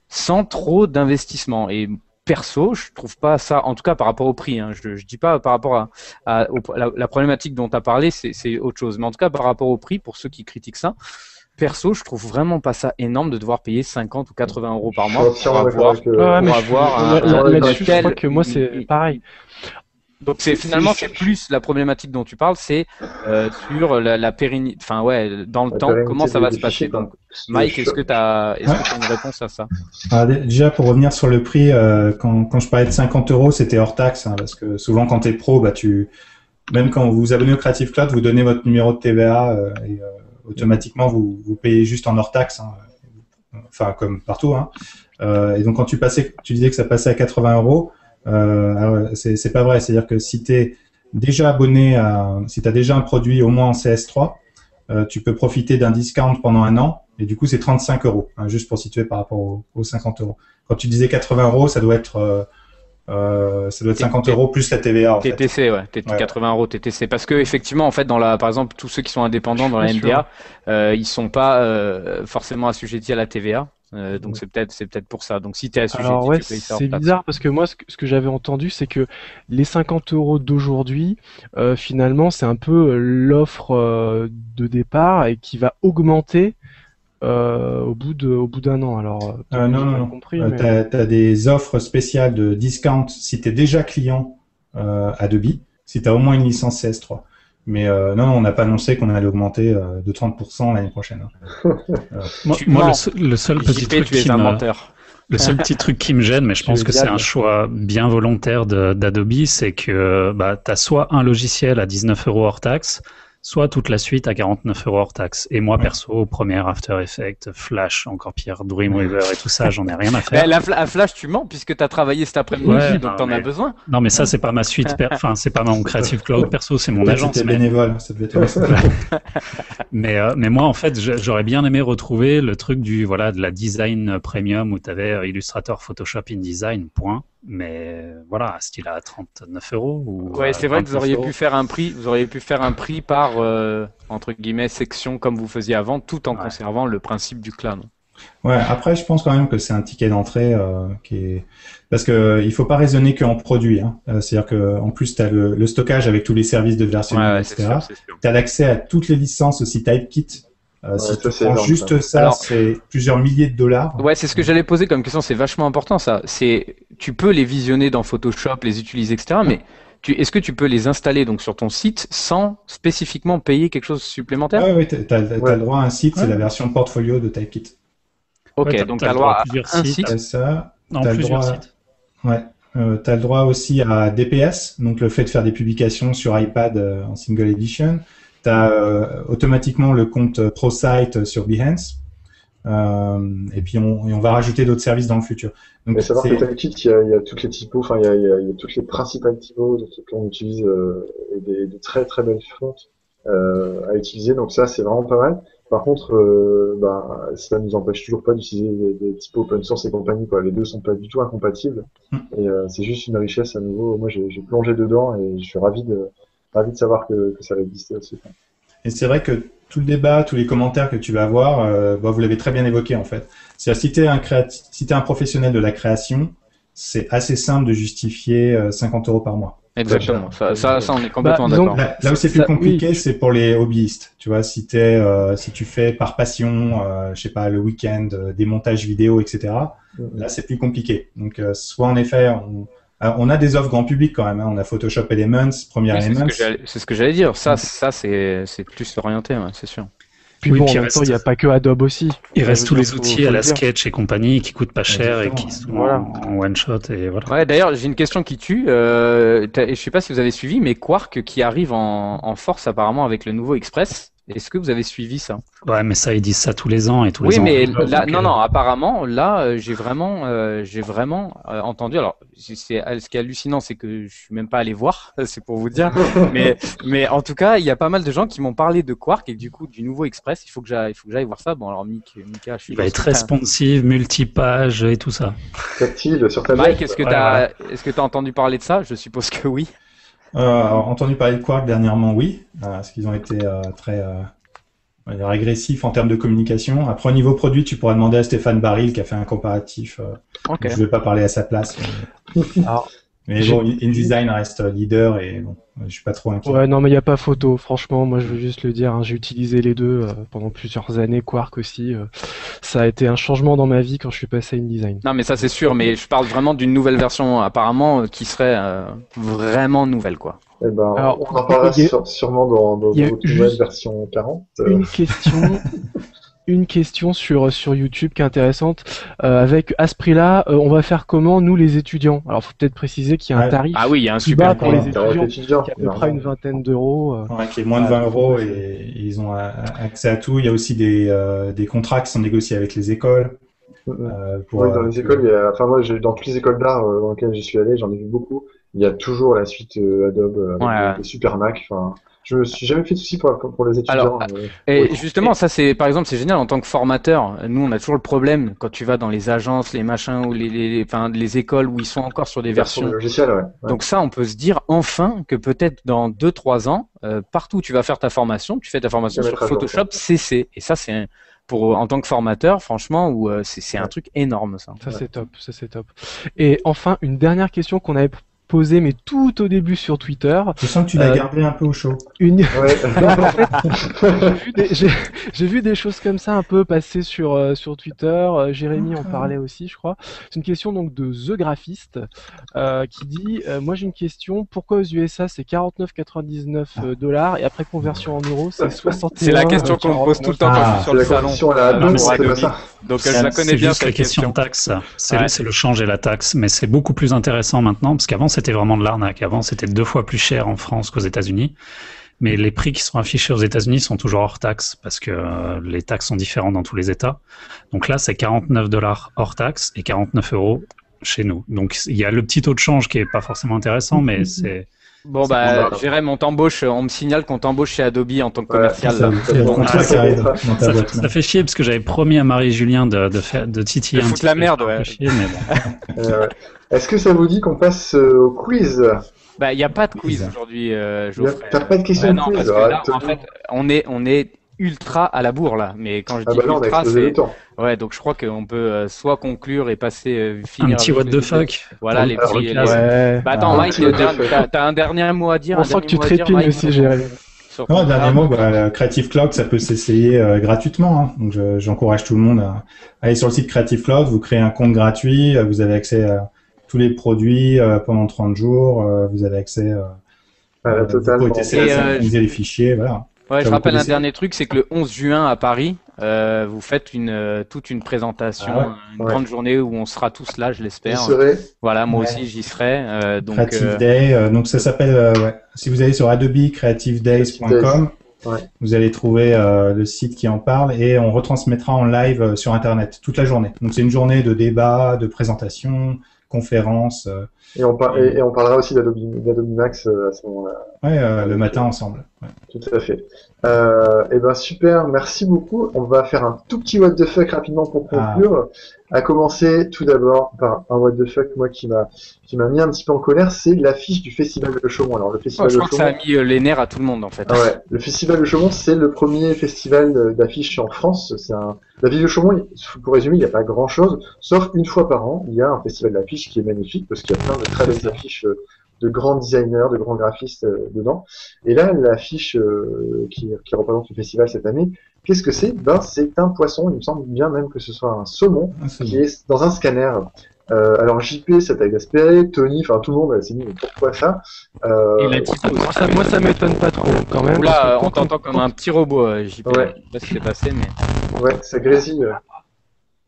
sans trop d'investissement. Et perso, je trouve pas ça, en tout cas par rapport au prix, je dis pas par rapport à la problématique dont tu as parlé, c'est autre chose. Mais en tout cas par rapport au prix, pour ceux qui critiquent ça, perso, je trouve vraiment pas ça énorme de devoir payer 50 ou 80 € par mois pour avoir là-dessus, je crois que moi c'est pareil. Donc finalement c'est plus la problématique dont tu parles, c'est sur la pérennité, enfin ouais, dans le temps, comment ça va se passer. Donc Mike, est-ce que tu as une réponse à ça? Déjà pour revenir sur le prix, quand je parlais de 50 euros, c'était hors taxe, hein, parce que souvent quand tu es pro, même quand vous vous abonnez au Creative Cloud, vous donnez votre numéro de TVA et automatiquement vous payez juste en hors taxe, hein, enfin comme partout. Hein. Et donc quand tu disais que ça passait à 80 euros, alors c'est pas vrai. C'est-à-dire que si tu es déjà abonné si tu as déjà un produit au moins en CS3, tu peux profiter d'un discount pendant 1 an et du coup c'est 35 euros, hein, juste pour situer par rapport aux 50 euros. Quand tu disais 80 euros, ça doit être 50 euros plus la TVA. En TTC, fait. Ouais, 80 euros TTC. Parce que effectivement, en fait, par exemple, tous ceux qui sont indépendants dans la MDA, ils sont pas forcément assujettis à la TVA. Donc c'est peut-être pour ça. Donc si tu es assujetti, Alors ouais, tu payes ça hors c'est taxe. bizarre parce que moi, ce que j'avais entendu, c'est que les 50 euros d'aujourd'hui, finalement, c'est un peu l'offre de départ et qui va augmenter au bout d'un an. Alors, non. compris, Tu as des offres spéciales de discount si tu es déjà client Adobe, si tu as au moins une licence CS3. Mais non, on n'a pas annoncé qu'on allait augmenter de 30% l'année prochaine. Moi, le seul petit truc qui me gêne, mais je pense que c'est un choix bien volontaire d'Adobe, c'est que tu as soit un logiciel à 19 euros hors taxe, soit toute la suite à 49 euros hors taxe. Et moi, perso, Premiere, After Effects, Flash, encore pire, Dreamweaver et tout ça, j'en ai rien à faire. À Flash, tu mens puisque tu as travaillé cet après-midi, donc t'en as besoin. Non, mais ça, c'est pas ma suite, c'est pas mon Creative Cloud perso, c'est mon agence. C'était bénévole, ça devait être mais moi, en fait, j'aurais bien aimé retrouver le truc de la design premium où tu avais Illustrator, Photoshop, InDesign, point. Mais voilà, style à 39 euros ou ouais, c'est vrai que vous auriez pu faire un prix par entre guillemets section comme vous faisiez avant, tout en conservant le principe du cloud. Ouais, après je pense quand même que c'est un ticket d'entrée parce que il faut pas raisonner qu'en produit, hein. C'est-à-dire que en plus tu as le stockage avec tous les services de versionning, etc. Tu as l'accès à toutes les licences aussi Typekit. Si tu prends juste ça, c'est plusieurs milliers de dollars. Ouais, c'est ce que j'allais poser comme question, c'est vachement important ça. Tu peux les visionner dans Photoshop, les utiliser, etc. Mais est-ce que tu peux les installer donc sur ton site sans spécifiquement payer quelque chose supplémentaire? Oui, tu as le droit à un site, c'est la version portfolio de Typekit. Ok, donc tu as le droit à un site. Plusieurs sites. Ouais. Tu as le droit aussi à DPS, donc le fait de faire des publications sur iPad en single edition. Tu as automatiquement le compte ProSite sur Behance. Et puis on va rajouter d'autres services dans le futur. Donc, mais savoir que Typekit, il y a toutes les typos, il y a toutes les principales typos qu'on utilise et des très très belles fontes à utiliser. Donc ça, c'est vraiment pas mal. Par contre, ça nous empêche toujours pas d'utiliser des typos open source et compagnie, quoi. Les deux sont pas du tout incompatibles. Et c'est juste une richesse à nouveau. Moi, j'ai plongé dedans et je suis ravi de savoir que ça va exister aussi. Et c'est vrai que tout le débat, tous les commentaires que tu vas avoir, vous l'avez très bien évoqué en fait. C'est-à-dire si t'es un professionnel de la création, c'est assez simple de justifier 50 euros par mois. Exactement. Ça, on est complètement d'accord. Là où c'est plus compliqué, c'est pour les hobbyistes. Tu vois, si tu fais par passion, je sais pas, le week-end, des montages vidéo, etc. Là, c'est plus compliqué. Donc, soit en effet, on a des offres grand public quand même. Hein. On a Photoshop Elements, Premiere Elements. C'est ce que j'allais dire. Ça, c'est plus orienté, c'est sûr. Puis en même temps, il n'y a pas que Adobe aussi. Il reste tous les outils à la Sketch et compagnie qui coûtent pas cher et qui sont en one shot et voilà. Ouais, d'ailleurs, j'ai une question qui tue. Je sais pas si vous avez suivi, mais Quark qui arrive en force apparemment avec le nouveau Express. Est-ce que vous avez suivi ça? Ouais, mais ça, ils disent ça tous les ans et tous les ans. Oui, mais là, non, apparemment, là, j'ai vraiment entendu. Alors, ce qui est hallucinant, c'est que je suis même pas allé voir, c'est pour vous dire. mais en tout cas, il y a pas mal de gens qui m'ont parlé de Quark et du coup du nouveau Express. Il faut que j'aille voir ça. Bon, alors Mika, il va être responsive, multipage et tout ça. Tactile sur ta Mike, est-ce que t'as entendu parler de ça? Je suppose que oui. Entendu parler de Quark dernièrement, oui, parce qu'ils ont été très agressifs en termes de communication. Après, au niveau produit, tu pourras demander à Stéphane Baril qui a fait un comparatif. Je ne vais pas parler à sa place. Mais bon, InDesign reste leader et bon, je suis pas trop inquiet. Ouais, non, mais il n'y a pas photo. Franchement, moi, je veux juste le dire. Hein, j'ai utilisé les deux pendant plusieurs années. Quark aussi. Ça a été un changement dans ma vie quand je suis passé à InDesign. Non, mais ça c'est sûr. Mais je parle vraiment d'une nouvelle version apparemment qui serait vraiment nouvelle, quoi. Eh ben, Alors, on en parlera sûrement dans votre nouvelle version 40. Une question sur YouTube qui est intéressante. Avec à ce prix-là, on va faire comment, nous les étudiants? Alors, faut peut-être préciser qu'il y a un tarif il y a un plus super bas pour les étudiants, qui est à peu près une vingtaine d'euros. Qui est moins de 20 euros et ils ont accès à tout. Il y a aussi des contrats qui sont négociés avec les écoles. Oui, dans les écoles, moi, dans toutes les écoles d'art dans lesquelles j'y suis allé, j'en ai vu beaucoup. Il y a toujours la suite Adobe avec des super Mac. Enfin, je me suis jamais fait de soucis pour les étudiants. Et justement, ça c'est par exemple c'est génial en tant que formateur. Nous, on a toujours le problème quand tu vas dans les agences, les machins ou les écoles où ils sont encore sur des versions logicielles. Ouais. Donc ça, on peut se dire enfin que peut-être dans 2-3 ans, partout où tu vas faire ta formation, tu fais ta formation sur Photoshop CC. Et ça, c'est en tant que formateur, franchement, c'est un truc énorme, ça. Ça c'est top. Et enfin, une dernière question qu'on avait posée, mais tout au début sur Twitter. Je sens que tu l'as gardé un peu au chaud. J'ai vu des choses comme ça un peu passer sur Twitter. Jérémy en parlait aussi, je crois. C'est une question donc de The Graphiste qui dit moi j'ai une question, pourquoi aux USA c'est 49,99 $ et après conversion en euros c'est 61. C'est la question qu'on me pose tout le temps quand je suis sur le salon. Donc je la connais bien cette question. Taxe. C'est le change et la taxe, mais c'est beaucoup plus intéressant maintenant parce qu'avant c'était vraiment de l'arnaque. Avant c'était 2 fois plus cher en France qu'aux États-Unis. Mais les prix qui sont affichés aux États-Unis sont toujours hors taxe parce que les taxes sont différentes dans tous les États. Donc là, c'est 49 $ hors taxe et 49 € chez nous. Donc il y a le petit taux de change qui est pas forcément intéressant, mais c'est... Bon, Jérém, on me signale qu'on t'embauche chez Adobe en tant que commercial. Ça fait chier parce que j'avais promis à Marie-Julien de titiller un petit peu. La merde, ouais. Chier, mais bon. Est-ce que ça vous dit qu'on passe au quiz? Il n'y a pas de quiz aujourd'hui, Geoffrey. T'as pas de question de quiz? Parce que là, en fait, on est ultra à la bourre là, mais quand je dis ultra, c'est donc je crois qu'on peut soit conclure et passer finir un petit what the fuck. Voilà les petits. Attends, Mike, t'as un dernier mot à dire? On sent que tu trépignes aussi, Jérémy. Non, dernier mot, Creative Cloud, ça peut s'essayer gratuitement. Hein. Donc j'encourage tout le monde à aller sur le site Creative Cloud, vous créez un compte gratuit, vous avez accès à tous les produits pendant 30 jours, vous avez accès à la totale. Vous pouvez tester synchroniser les fichiers, voilà. Ouais, je rappelle un dernier truc, c'est que le 11 juin à Paris, vous faites toute une présentation, une grande journée où on sera tous là, je l'espère. Voilà, moi aussi j'y serai. Donc, Creative Day, donc ça s'appelle, si vous allez sur adobecreativedays.com, vous allez trouver le site qui en parle et on retransmettra en live sur Internet toute la journée. Donc c'est une journée de débat, de présentation, conférence. Et on parlera aussi d'Adobe Max à ce moment-là. Ouais, le matin ensemble. Ouais. Tout à fait. Super, merci beaucoup. On va faire un tout petit what the fuck rapidement pour conclure. À commencer tout d'abord par un what the fuck moi qui m'a mis un petit peu en colère, c'est l'affiche du Festival de Chaumont. Alors le festival je crois que ça a mis les nerfs à tout le monde en fait. Le Festival de Chaumont, c'est le premier festival d'affiches en France. La ville de Chaumont, pour résumer, il n'y a pas grand chose, sauf une fois par an, il y a un festival d'affiches qui est magnifique parce qu'il y a plein de très belles affiches de grands designers, de grands graphistes dedans. Et là, l'affiche qui représente le festival cette année, qu'est-ce que c'est? C'est un poisson, il me semble bien même que ce soit un saumon, qui est dans un scanner. Alors JP, ça t'a exaspéré, Tony, enfin tout le monde s'est dit mais pourquoi ça? Et la typo, moi ça m'étonne pas trop quand même. Là, on t'entend comme un petit robot, JP. Ouais. Je sais pas ce qui s'est passé, mais. Ouais, ça grésille.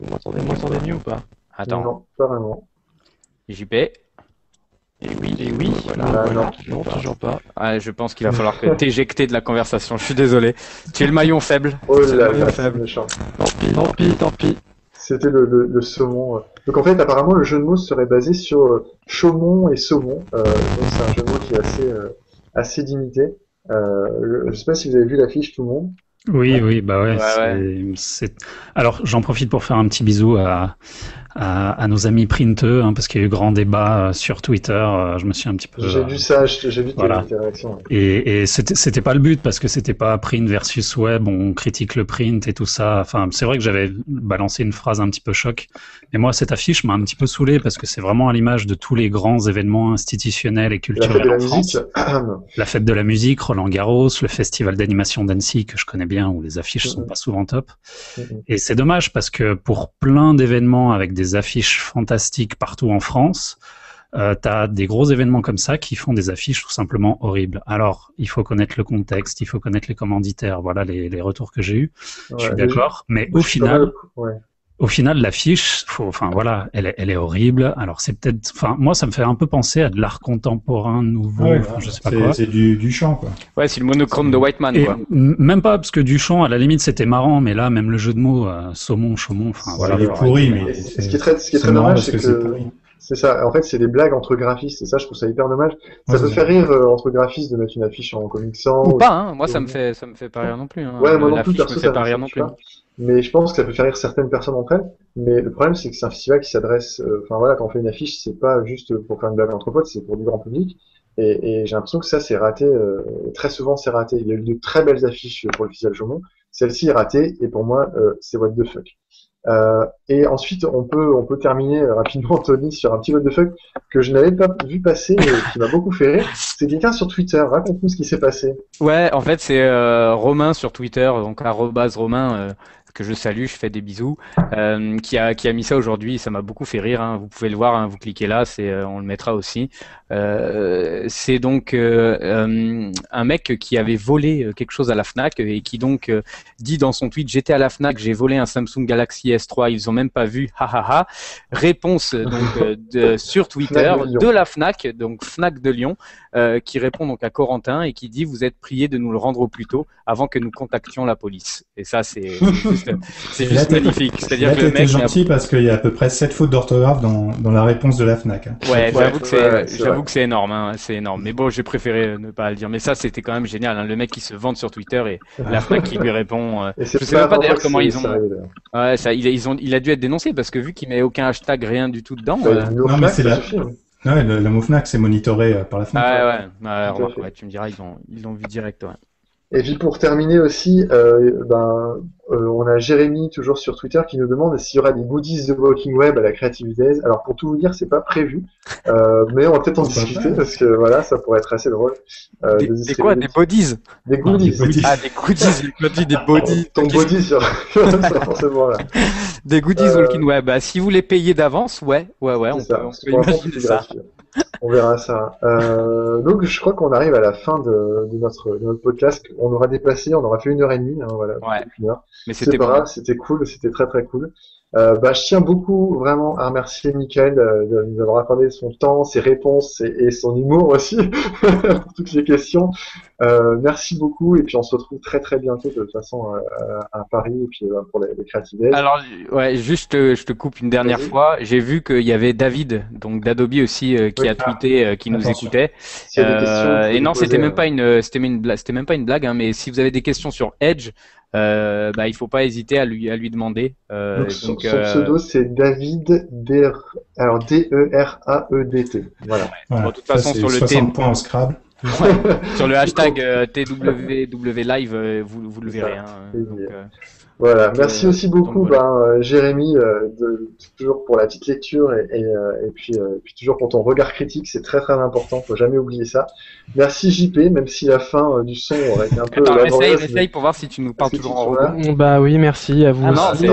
Vous m'entendez mieux ou pas? Attends. Non, pas vraiment. JP. Et oui, voilà. Non, toujours pas. Je pense qu'il va falloir que t'éjecter de la conversation. Je suis désolé. Tu es le maillon faible. Oh là là, c'est méchant. Tant pis. C'était le saumon. Donc en fait, apparemment, le jeu de mots serait basé sur Chaumont et saumon. Donc c'est un jeu de mots qui est assez limité. Je sais pas si vous avez vu l'affiche, tout le monde. Oui, Alors, j'en profite pour faire un petit bisou à nos amis printeux, hein, parce qu'il y a eu grand débat sur Twitter. Je me suis un petit peu. J'ai vu ça, j'ai vu tes réactions. Ouais. Et c'était pas le but, parce que c'était pas print versus web, on critique le print et tout ça. Enfin, c'est vrai que j'avais balancé une phrase un petit peu choc. Mais moi, cette affiche m'a un petit peu saoulé, parce que c'est vraiment à l'image de tous les grands événements institutionnels et culturels en France. La fête de la musique, Roland Garros, le festival d'animation d'Annecy, que je connais bien, où les affiches sont pas souvent top. Et c'est dommage, parce que pour plein d'événements avec des affiches fantastiques partout en France, t'as des gros événements comme ça qui font des affiches tout simplement horribles. Alors, il faut connaître le contexte, il faut connaître les commanditaires, voilà les retours que j'ai eus. Ouais, je suis d'accord, mais au final, l'affiche, elle est horrible. Alors c'est peut-être, moi ça me fait un peu penser à de l'art contemporain nouveau, je sais pas quoi. C'est du chant, quoi. Ouais, c'est le monochrome de Whiteman, quoi. Même pas, parce que Duchamp, à la limite, c'était marrant, mais là, même le jeu de mots, saumon, chaumon, voilà. Il est pourri, mais ce qui est très dommage, c'est que c'est ça. En fait, c'est des blagues entre graphistes, et ça, je trouve ça hyper dommage. Ça peut faire rire entre graphistes de mettre une affiche en Comic Sans. Ou pas, hein. Moi, ça me fait pas rire non plus. Hein. Ouais, moi non plus, perso, ça me fait pas rire non plus. Mais je pense que ça peut faire rire certaines personnes entre elles. Mais le problème, c'est que c'est un festival qui s'adresse, quand on fait une affiche, c'est pas juste pour faire une blague entre potes, c'est pour du grand public. Et j'ai l'impression que ça, c'est raté. Très souvent, c'est raté. Il y a eu de très belles affiches pour le festival Chaumont. Celle-ci est ratée, et pour moi, c'est what the fuck. Et ensuite, on peut terminer rapidement, Tony, sur un petit what the fuck que je n'avais pas vu passer, mais qui m'a beaucoup fait rire. C'est quelqu'un sur Twitter. Raconte-nous ce qui s'est passé. Ouais, en fait, c'est Romain sur Twitter, donc @Romain. Que je salue, je fais des bisous, qui a mis ça aujourd'hui, ça m'a beaucoup fait rire, hein. Vous pouvez le voir, hein, vous cliquez là, on le mettra aussi. C'est donc un mec qui avait volé quelque chose à la Fnac et qui donc dit dans son tweet: j'étais à la Fnac, j'ai volé un Samsung Galaxy S3, ils ont même pas vu, ha. Réponse donc sur Twitter de la Fnac, donc Fnac de Lyon, qui répond donc à Corentin et qui dit: vous êtes prié de nous le rendre au plus tôt avant que nous contactions la police. Et ça, c'est juste magnifique. C'est-à-dire que le mec, gentil parce qu'il y a à peu près 7 fautes d'orthographe dans la réponse de la Fnac. Hein. Ouais, j'avoue que c'est énorme, hein, c'est énorme. Mais bon, j'ai préféré ne pas le dire. Mais ça, c'était quand même génial, hein, le mec qui se vante sur Twitter et la Fnac qui lui répond. Je sais même pas d'ailleurs comment ils ont. Ouais, ça, il a dû être dénoncé parce que vu qu'il met aucun hashtag, rien du tout dedans. Non, mais c'est ouais, le mot Fnac, c'est monitoré par la Fnac. Ouais, tu me diras, ils l'ont vu direct. Ouais. Et puis pour terminer aussi, on a Jérémy toujours sur Twitter qui nous demande s'il y aura des goodies de Walking Web à la Creative Days. Alors pour tout vous dire, c'est pas prévu, mais on va peut-être en discuter parce que voilà, ça pourrait être assez drôle. Des quoi? Des bodies? Des goodies. Ah, des goodies. J'ai dit des bodies. Ton body sur forcément là. Des goodies Walking Web. Bah, si vous les payez d'avance, ouais, on peut imaginer ça. On verra ça. Donc je crois qu'on arrive à la fin de notre podcast. On aura dépassé, on aura fait 1h30, hein, voilà, ouais. 1 heure. Mais c'était pas grave, c'était cool, c'était très très cool. Je tiens beaucoup vraiment à remercier Mickaël de nous avoir accordé son temps, ses réponses et son humour aussi pour toutes les questions. Merci beaucoup et puis on se retrouve très très bientôt de toute façon à Paris et puis pour les Creative Days. Alors ouais, juste je te coupe une dernière fois. J'ai vu qu'il y avait David donc d'Adobe aussi qui a tweeté qui nous écoutait. Et non, c'était même pas une blague, hein, mais si vous avez des questions sur Edge, il faut pas hésiter à lui demander. Donc son pseudo c'est David alors D-E-R-A-E-D-t. Voilà. Ouais, de toute façon sur le 60 points au Scrabble. Ouais, sur le hashtag TWWLive, vous le verrez. Hein, donc, voilà, merci aussi beaucoup Jérémy toujours pour la petite lecture et puis toujours pour ton regard critique, c'est très très important, faut jamais oublier ça. Merci JP, même si la fin du son aurait été un peu essaye pour voir si tu nous parles toujours en robot. Bah oui, merci à vous aussi.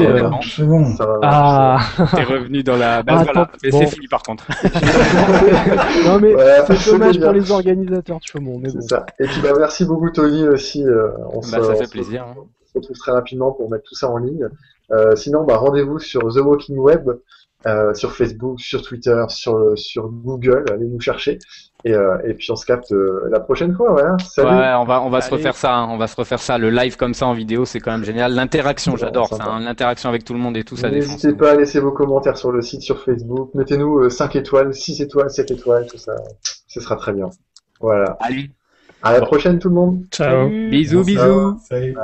C'est bon. T'es revenu dans la c'est fini par contre. Non mais c'est dommage pour les organisateurs de Chaumont, mais bon. C'est ça. Et puis merci beaucoup Tony aussi, ça fait plaisir. On se retrouve très rapidement pour mettre tout ça en ligne. Sinon, rendez-vous sur The Walking Web, sur Facebook, sur Twitter, sur Google. Allez nous chercher. Et puis on se capte la prochaine fois. Voilà. Salut. Ouais, on va se refaire ça. Hein. On va se refaire ça. Le live comme ça en vidéo, c'est quand même génial. L'interaction, j'adore ça. Hein. L'interaction avec tout le monde et tout ça. N'hésitez pas à laisser vos commentaires sur le site, sur Facebook. Mettez-nous 5 étoiles, 6 étoiles, 7 étoiles, tout ça. Ce sera très bien. Voilà. Allez. À la prochaine tout le monde. Ciao. Bisous. Salut.